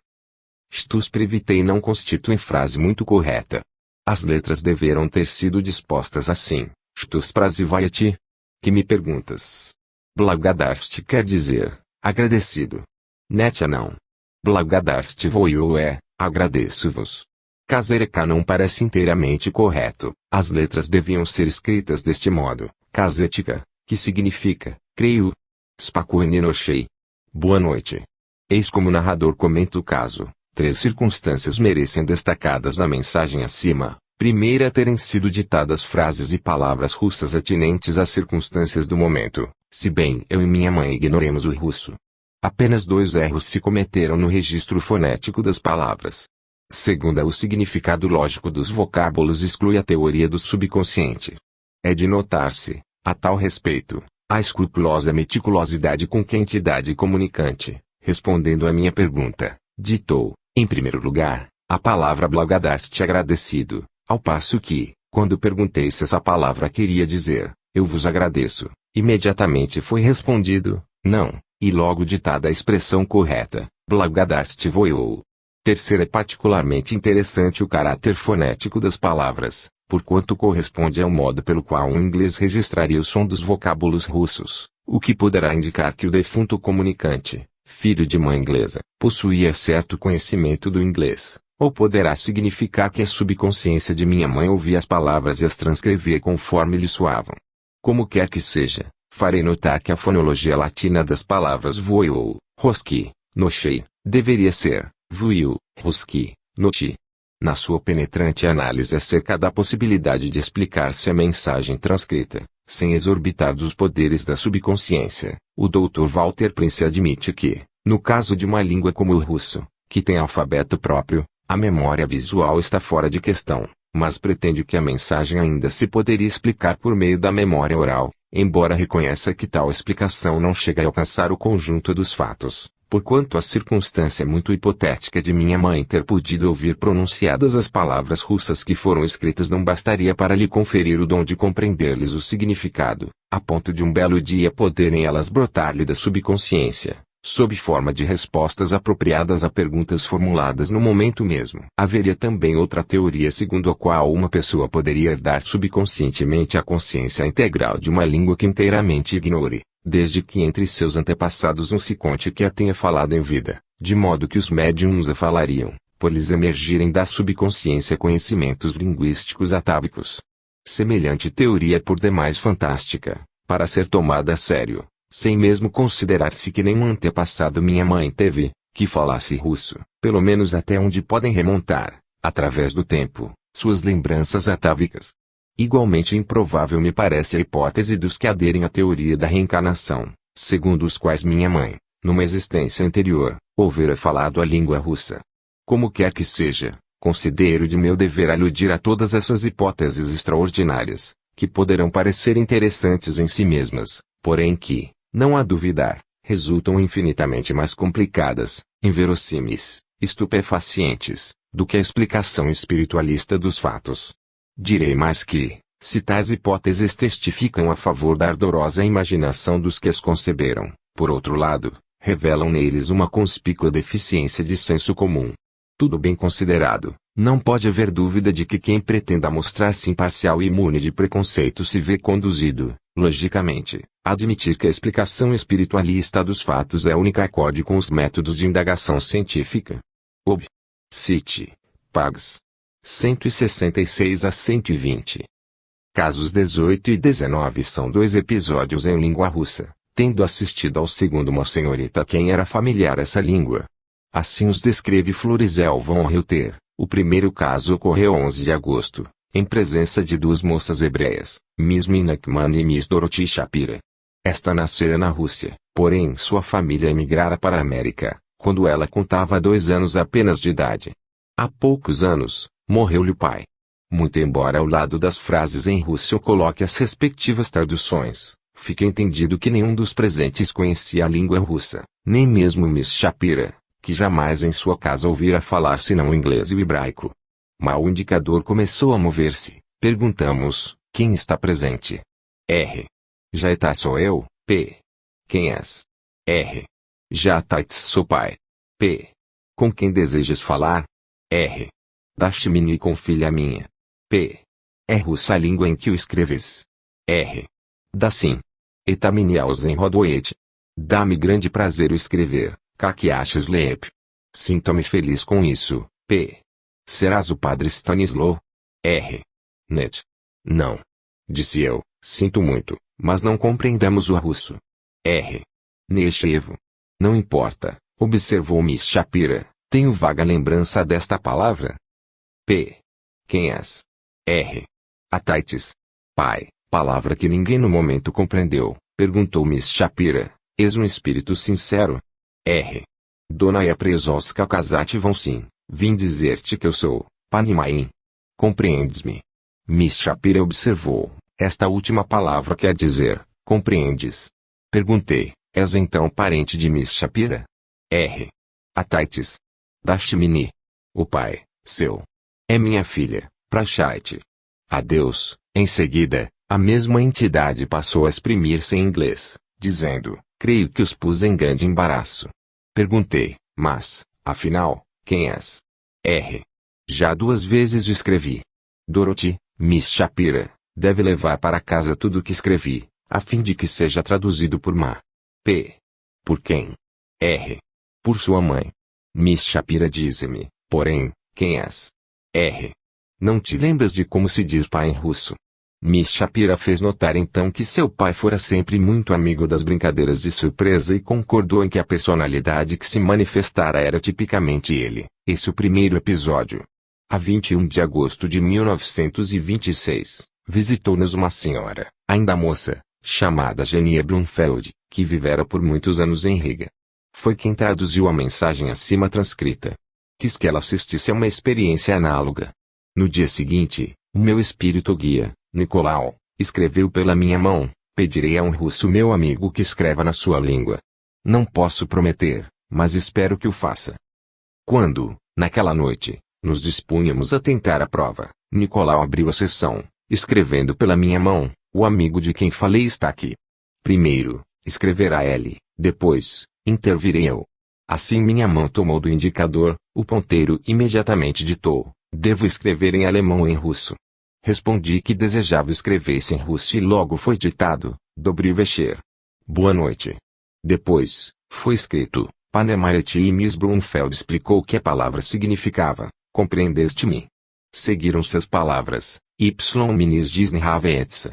Stus previtei não constituem frase muito correta. As letras deveram ter sido dispostas assim, Stus prazivaiati. Que me perguntas? Blagodarst quer dizer, agradecido. Netia não. Blagodarstvuyou é, agradeço-vos. Kazereka não parece inteiramente correto, as letras deviam ser escritas deste modo, Kazetika, que significa, creio. Spokojnie Nochei. Boa noite. Eis como o narrador comenta o caso. 3 circunstâncias merecem destacadas na mensagem acima. Primeira, terem sido ditadas frases e palavras russas atinentes às circunstâncias do momento, se bem eu e minha mãe ignoremos o russo. Apenas 2 erros se cometeram no registro fonético das palavras. Segunda, o significado lógico dos vocábulos exclui a teoria do subconsciente. É de notar-se, a tal respeito, a escrupulosa meticulosidade com que a entidade comunicante, respondendo à minha pergunta, ditou, em primeiro lugar, a palavra Blagodarst agradecido, ao passo que, quando perguntei se essa palavra queria dizer, eu vos agradeço, imediatamente foi respondido, não, e logo ditada a expressão correta, Blagodarstvuyou. Terceiro, é particularmente interessante o caráter fonético das palavras, porquanto corresponde ao modo pelo qual o inglês registraria o som dos vocábulos russos, o que poderá indicar que o defunto comunicante, filho de mãe inglesa, possuía certo conhecimento do inglês, ou poderá significar que a subconsciência de minha mãe ouvia as palavras e as transcrevia conforme lhe soavam. Como quer que seja, farei notar que a fonologia latina das palavras voiou, rosqui, nochei, deveria ser, vuiu, rosqui, noti. Na sua penetrante análise acerca da possibilidade de explicar-se a mensagem transcrita, sem exorbitar dos poderes da subconsciência, o Dr. Walter Prince admite que, no caso de uma língua como o russo, que tem alfabeto próprio, a memória visual está fora de questão, mas pretende que a mensagem ainda se poderia explicar por meio da memória oral, embora reconheça que tal explicação não chega a alcançar o conjunto dos fatos, porquanto a circunstância é muito hipotética de minha mãe ter podido ouvir pronunciadas as palavras russas que foram escritas não bastaria para lhe conferir o dom de compreender-lhes o significado, a ponto de um belo dia poderem elas brotar-lhe da subconsciência, sob forma de respostas apropriadas a perguntas formuladas no momento mesmo. Haveria também outra teoria segundo a qual uma pessoa poderia herdar subconscientemente a consciência integral de uma língua que inteiramente ignore, desde que entre seus antepassados não se conte que a tenha falado em vida, de modo que os médiums a falariam, por lhes emergirem da subconsciência conhecimentos linguísticos atávicos. Semelhante teoria é por demais fantástica, para ser tomada a sério, sem mesmo considerar-se que nenhum antepassado minha mãe teve, que falasse russo, pelo menos até onde podem remontar, através do tempo, suas lembranças atávicas. Igualmente improvável me parece a hipótese dos que aderem à teoria da reencarnação, segundo os quais minha mãe, numa existência anterior, houvera falado a língua russa. Como quer que seja, considero de meu dever aludir a todas essas hipóteses extraordinárias, que poderão parecer interessantes em si mesmas, porém que, não há duvidar, resultam infinitamente mais complicadas, inverossímeis, estupefacientes, do que a explicação espiritualista dos fatos. Direi mais que, se tais hipóteses testificam a favor da ardorosa imaginação dos que as conceberam, por outro lado, revelam neles uma conspícua deficiência de senso comum. Tudo bem considerado, não pode haver dúvida de que quem pretenda mostrar-se imparcial e imune de preconceito se vê conduzido, logicamente, a admitir que a explicação espiritualista dos fatos é única acorde com os métodos de indagação científica. Ob. Cit. Pags. 166 a 120. Casos 18 e 19 são dois episódios em língua russa, tendo assistido ao segundo uma senhorita a quem era familiar essa língua. Assim os descreve Florizel von Reuter. O primeiro caso ocorreu 11 de agosto, em presença de duas moças hebreias, Miss Minakman e Miss Dorothy Shapira. Esta nascera na Rússia, porém sua família emigrara para a América, quando ela contava 2 anos apenas de idade. Há poucos anos, morreu-lhe o pai. Muito embora ao lado das frases em russo eu coloque as respectivas traduções, fica entendido que nenhum dos presentes conhecia a língua russa, nem mesmo Miss Shapira, que jamais em sua casa ouvira falar senão o inglês e o hebraico. Mas o indicador começou a mover-se. Perguntamos, quem está presente? R. Já está sou eu, P. Quem és? R. Já está sou pai. P. Com quem desejas falar? R. Dá-me com filha minha. P. É russa a língua em que o escreves. R. Dá sim. Etamini ausen rodoete. Dá-me grande prazer o escrever. Que achas Leep? Sinto-me feliz com isso, P. Serás o padre Stanislau? R. Net. Não. Disse eu, sinto muito, mas não compreendemos o russo. R. Nechevo. Não importa, observou Miss Shapira, tenho vaga lembrança desta palavra. P. Quem és? R. Ataites. Pai, palavra que ninguém no momento compreendeu, perguntou Miss Shapira, és um espírito sincero? R. Dona Eprezolska Kazati vão sim, vim dizer-te que eu sou, Panimain. Compreendes-me? Miss Shapira observou, esta última palavra quer dizer, compreendes? Perguntei, és então parente de Miss Shapira? R. Ataites. Dashmini. O pai, seu. É minha filha, Prashait. Adeus. Em seguida, a mesma entidade passou a exprimir-se em inglês, dizendo, creio que os pus em grande embaraço. Perguntei, mas, afinal, quem és? R. Já 2 vezes o escrevi. Dorothy, Miss Shapira, deve levar para casa tudo o que escrevi, a fim de que seja traduzido por Ma. P. Por quem? R. Por sua mãe. Miss Shapira diz-me, porém, quem és? R. Não te lembras de como se diz pai em russo? Miss Shapira fez notar então que seu pai fora sempre muito amigo das brincadeiras de surpresa e concordou em que a personalidade que se manifestara era tipicamente ele. Esse o primeiro episódio. A 21 de agosto de 1926, visitou-nos uma senhora, ainda moça, chamada Genia Blumfeld, que vivera por muitos anos em Riga. Foi quem traduziu a mensagem acima transcrita. Quis que ela assistisse a uma experiência análoga. No dia seguinte, o meu espírito guia, Nicolau, escreveu pela minha mão, pedirei a um russo meu amigo que escreva na sua língua. Não posso prometer, mas espero que o faça. Quando, naquela noite, nos dispunhamos a tentar a prova, Nicolau abriu a sessão, escrevendo pela minha mão, o amigo de quem falei está aqui. Primeiro, escreverá L, depois, intervirei eu. Assim minha mão tomou do indicador, o ponteiro imediatamente ditou, devo escrever em alemão ou em russo. Respondi que desejava escrever-se em russo e logo foi ditado, Dobry Vecher. Boa noite. Depois, foi escrito, Panemaret e Miss Blumfeld explicou o que a palavra significava, compreendeste-me? Seguiram-se as palavras, Minis Disneyhavetsa.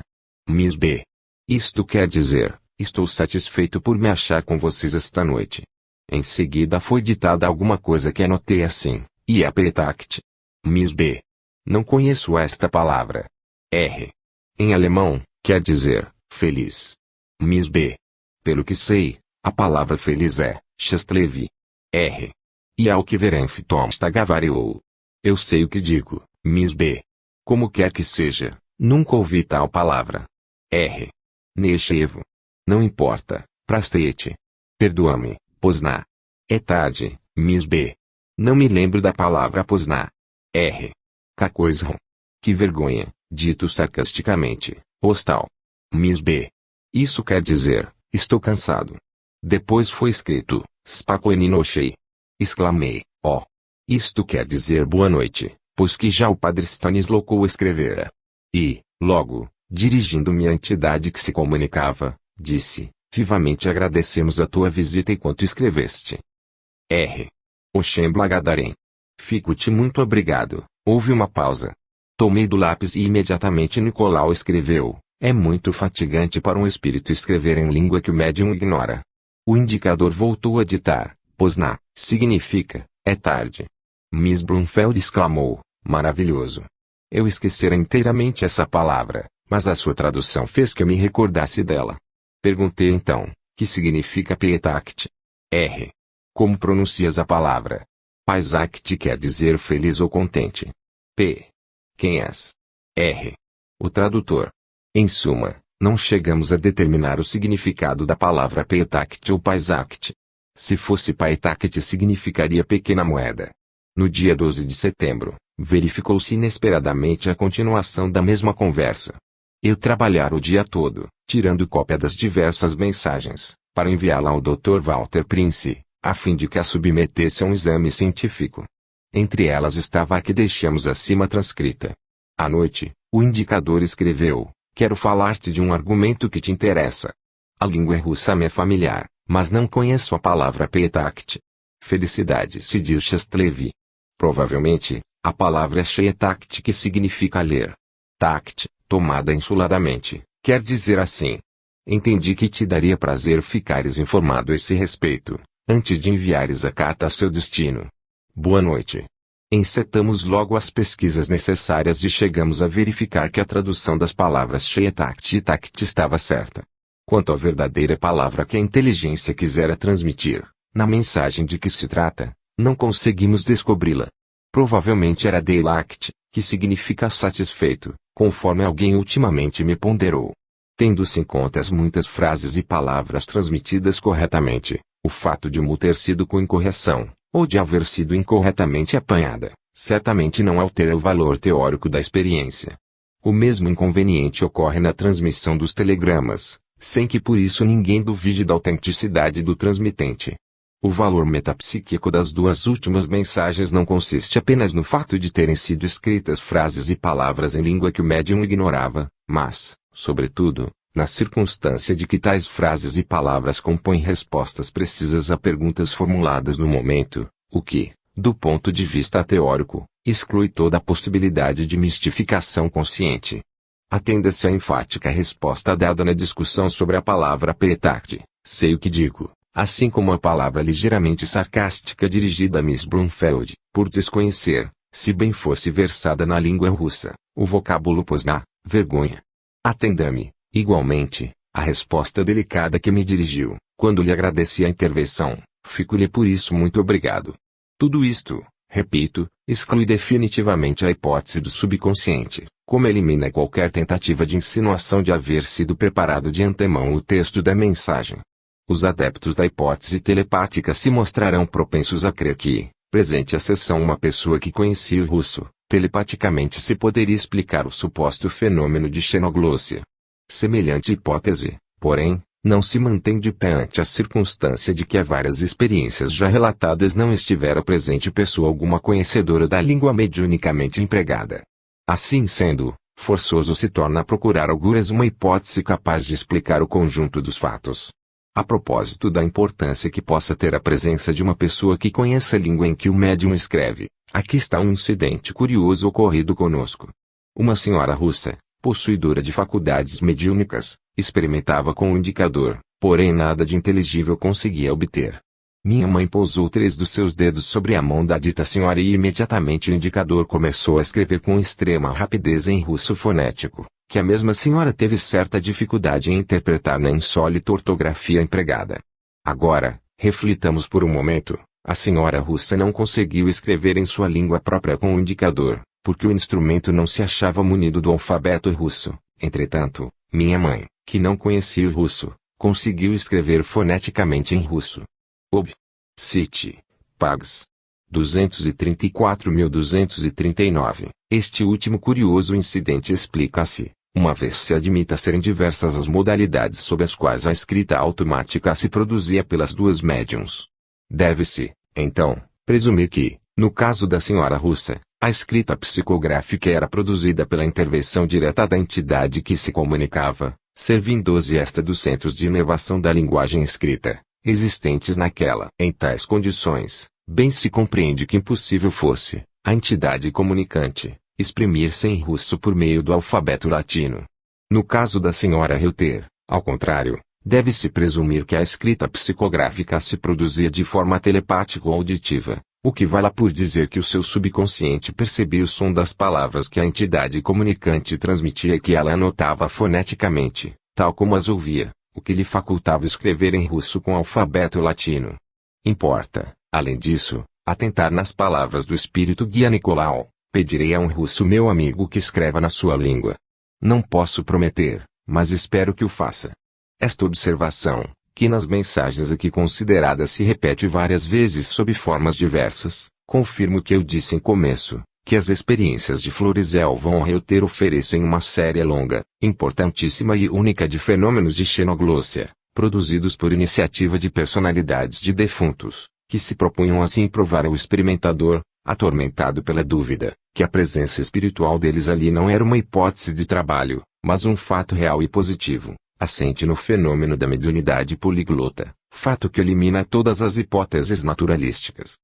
Miss B. Isto quer dizer, estou satisfeito por me achar com vocês esta noite. Em seguida foi ditada alguma coisa que anotei assim, Iapetact. Miss B. Não conheço esta palavra. R. Em alemão, quer dizer, feliz. Miss B. Pelo que sei, a palavra feliz é, Счастливый. R. E ao que verem Tomstagavariou. Eu sei o que digo, Miss B. Como quer que seja, nunca ouvi tal palavra. R. Nechevo. Não importa, Prastete. Perdoa-me, Pozná. É tarde, Miss B. Não me lembro da palavra Pozná. R. Cacoisão. Que vergonha, dito sarcasticamente, hostal. Miss B. Isso quer dizer, estou cansado. Depois foi escrito, Spakoeninoshei. Exclamei, ó. Isto quer dizer boa noite, pois que já o padre Stanislau escrevera. E, logo, dirigindo-me à entidade que se comunicava, disse, vivamente agradecemos a tua visita e quanto escreveste. R. Oxemblagadaren. Fico-te muito obrigado. Houve uma pausa. Tomei do lápis e imediatamente Nicolau escreveu, é muito fatigante para um espírito escrever em língua que o médium ignora. O indicador voltou a ditar, Pozná, significa, é tarde. Miss Brunfeld exclamou, maravilhoso. Eu esquecera inteiramente essa palavra, mas a sua tradução fez que eu me recordasse dela. Perguntei então, que significa Pietact? R. Como pronuncias a palavra? Paisact quer dizer feliz ou contente. P. Quem és? R. O tradutor. Em suma, não chegamos a determinar o significado da palavra Pietact ou Paisact. Se fosse Paetact significaria pequena moeda. No dia 12 de setembro, verificou-se inesperadamente a continuação da mesma conversa. Eu trabalhara o dia todo, tirando cópia das diversas mensagens, para enviá-la ao Dr. Walter Prince, a fim de que a submetesse a um exame científico. Entre elas estava a que deixamos acima transcrita. À noite, o indicador escreveu, quero falar-te de um argumento que te interessa. A língua russa me é familiar, mas não conheço a palavra Pietact. Felicidade se diz Счастливый. Provavelmente, a palavra é Счетakt que significa ler. Tact, tomada insuladamente, quer dizer assim. Entendi que te daria prazer ficares informado a esse respeito, antes de enviares a carta a seu destino. Boa noite. Encetamos logo as pesquisas necessárias e chegamos a verificar que a tradução das palavras Счетakt e Tact estava certa. Quanto à verdadeira palavra que a inteligência quisera transmitir, na mensagem de que se trata, não conseguimos descobri-la. Provavelmente era Deilact, que significa satisfeito, conforme alguém ultimamente me ponderou. Tendo-se em conta as muitas frases e palavras transmitidas corretamente, o fato de uma ter sido com incorreção, ou de haver sido incorretamente apanhada, certamente não altera o valor teórico da experiência. O mesmo inconveniente ocorre na transmissão dos telegramas, sem que por isso ninguém duvide da autenticidade do transmitente. O valor metapsíquico das duas últimas mensagens não consiste apenas no fato de terem sido escritas frases e palavras em língua que o médium ignorava, mas, sobretudo, na circunstância de que tais frases e palavras compõem respostas precisas a perguntas formuladas no momento, o que, do ponto de vista teórico, exclui toda a possibilidade de mistificação consciente. Atenda-se à enfática resposta dada na discussão sobre a palavra Pietact, sei o que digo. Assim como a palavra ligeiramente sarcástica dirigida a Miss Brunfeld, por desconhecer, se bem fosse versada na língua russa, o vocábulo Pozná, vergonha. Atenda-me, igualmente, a resposta delicada que me dirigiu, quando lhe agradeci a intervenção, fico-lhe por isso muito obrigado. Tudo isto, repito, exclui definitivamente a hipótese do subconsciente, como elimina qualquer tentativa de insinuação de haver sido preparado de antemão o texto da mensagem. Os adeptos da hipótese telepática se mostrarão propensos a crer que, presente a sessão uma pessoa que conhecia o russo, telepaticamente se poderia explicar o suposto fenômeno de xenoglossia. Semelhante hipótese, porém, não se mantém de pé ante a circunstância de que há várias experiências já relatadas não estivera presente pessoa alguma conhecedora da língua mediunicamente empregada. Assim sendo, forçoso se torna a procurar auguras uma hipótese capaz de explicar o conjunto dos fatos. A propósito da importância que possa ter a presença de uma pessoa que conheça a língua em que o médium escreve, aqui está um incidente curioso ocorrido conosco. Uma senhora russa, possuidora de faculdades mediúnicas, experimentava com o indicador, porém nada de inteligível conseguia obter. Minha mãe pousou 3 dos seus dedos sobre a mão da dita senhora e imediatamente o indicador começou a escrever com extrema rapidez em russo fonético, que a mesma senhora teve certa dificuldade em interpretar na insólita ortografia empregada. Agora, reflitamos por um momento. A senhora russa não conseguiu escrever em sua língua própria com o indicador, porque o instrumento não se achava munido do alfabeto russo. Entretanto, minha mãe, que não conhecia o russo, conseguiu escrever foneticamente em russo. Ob. City. Pags. 234.239. Este último curioso incidente explica-se, uma vez se admita serem diversas as modalidades sob as quais a escrita automática se produzia pelas duas médiums. Deve-se, então, presumir que, no caso da senhora russa, a escrita psicográfica era produzida pela intervenção direta da entidade que se comunicava, servindo-se esta dos centros de inervação da linguagem escrita, existentes naquela. Em tais condições, bem se compreende que impossível fosse, a entidade comunicante, exprimir-se em russo por meio do alfabeto latino. No caso da senhora Reuter, ao contrário, deve-se presumir que a escrita psicográfica se produzia de forma telepática ou auditiva, o que vale por dizer que o seu subconsciente percebia o som das palavras que a entidade comunicante transmitia e que ela anotava foneticamente, tal como as ouvia, o que lhe facultava escrever em russo com alfabeto latino. Importa, além disso, atentar nas palavras do espírito guia Nicolau: pedirei a um russo meu amigo que escreva na sua língua. Não posso prometer, mas espero que o faça. Esta observação, que nas mensagens aqui consideradas se repete várias vezes sob formas diversas, confirma o que eu disse em começo, que as experiências de Florizel von Reuter oferecem uma série longa, importantíssima e única de fenômenos de xenoglossia, produzidos por iniciativa de personalidades de defuntos, que se propunham assim provar ao experimentador, atormentado pela dúvida, que a presença espiritual deles ali não era uma hipótese de trabalho, mas um fato real e positivo, assente no fenômeno da mediunidade poliglota, fato que elimina todas as hipóteses naturalísticas.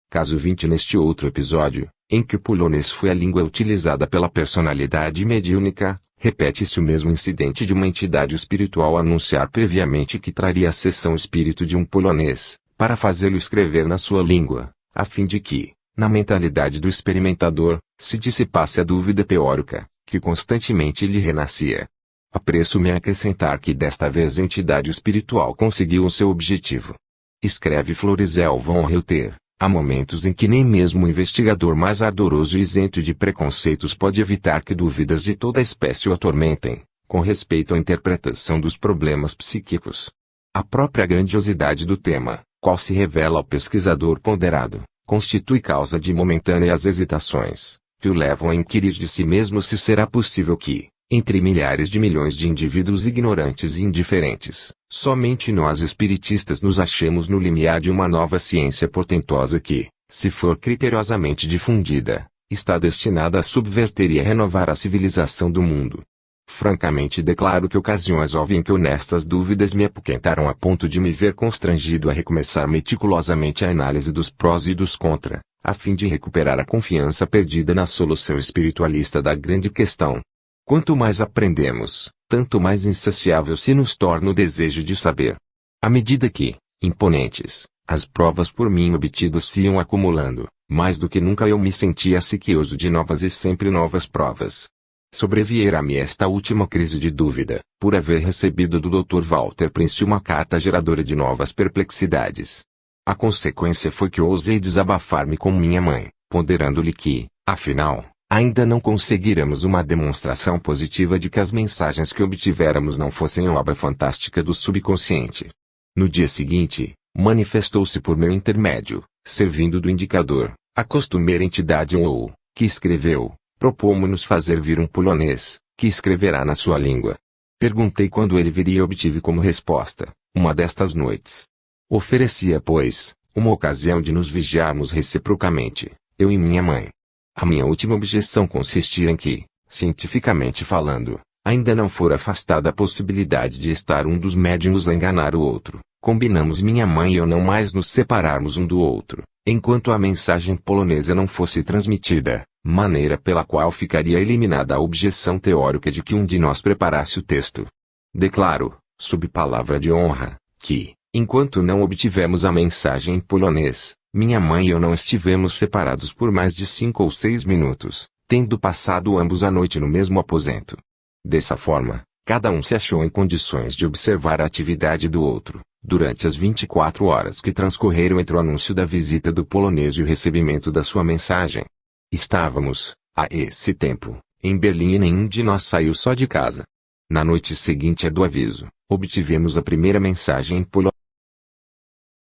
Caso 20. Neste outro episódio, em que o polonês foi a língua utilizada pela personalidade mediúnica, repete-se o mesmo incidente de uma entidade espiritual anunciar previamente que traria a sessão espírito de um polonês, para fazê-lo escrever na sua língua, a fim de que, na mentalidade do experimentador, se dissipasse a dúvida teórica, que constantemente lhe renascia. Apresso-me a acrescentar que desta vez a entidade espiritual conseguiu o seu objetivo. Escreve Florizel von Reuter: há momentos em que nem mesmo o investigador mais ardoroso e isento de preconceitos pode evitar que dúvidas de toda espécie o atormentem, com respeito à interpretação dos problemas psíquicos. A própria grandiosidade do tema, qual se revela ao pesquisador ponderado, constitui causa de momentâneas hesitações, que o levam a inquirir de si mesmo se será possível que, entre milhares de milhões de indivíduos ignorantes e indiferentes, somente nós espiritistas nos achemos no limiar de uma nova ciência portentosa que, se for criteriosamente difundida, está destinada a subverter e a renovar a civilização do mundo. Francamente declaro que ocasiões houve em que honestas dúvidas me apoquentaram a ponto de me ver constrangido a recomeçar meticulosamente a análise dos prós e dos contra, a fim de recuperar a confiança perdida na solução espiritualista da grande questão. Quanto mais aprendemos, tanto mais insaciável se nos torna o desejo de saber. À medida que, imponentes, as provas por mim obtidas se iam acumulando, mais do que nunca eu me sentia sequioso de novas e sempre novas provas. Sobreviera-me esta última crise de dúvida, por haver recebido do Dr. Walter Prince uma carta geradora de novas perplexidades. A consequência foi que ousei desabafar-me com minha mãe, ponderando-lhe que, afinal, ainda não conseguiremos uma demonstração positiva de que as mensagens que obtivéramos não fossem obra fantástica do subconsciente. No dia seguinte, manifestou-se por meu intermédio, servindo do indicador, a costumeira entidade ou, que escreveu, propômo-nos fazer vir um polonês, que escreverá na sua língua. Perguntei quando ele viria e obtive como resposta, uma destas noites. Oferecia, pois, uma ocasião de nos vigiarmos reciprocamente, eu e minha mãe. A minha última objeção consistia em que, cientificamente falando, ainda não fora afastada a possibilidade de estar um dos médiuns a enganar o outro. Combinamos minha mãe e eu não mais nos separarmos um do outro, enquanto a mensagem polonesa não fosse transmitida, maneira pela qual ficaria eliminada a objeção teórica de que um de nós preparasse o texto. Declaro, sob palavra de honra, que, Enquanto não obtivemos a mensagem em polonês, minha mãe e eu não estivemos separados por mais de 5 ou 6 minutos, tendo passado ambos a noite no mesmo aposento. Dessa forma, cada um se achou em condições de observar a atividade do outro, durante as 24 horas que transcorreram entre o anúncio da visita do polonês e o recebimento da sua mensagem. Estávamos, a esse tempo, em Berlim e nenhum de nós saiu só de casa. Na noite seguinte à do aviso, obtivemos a primeira mensagem em polonês.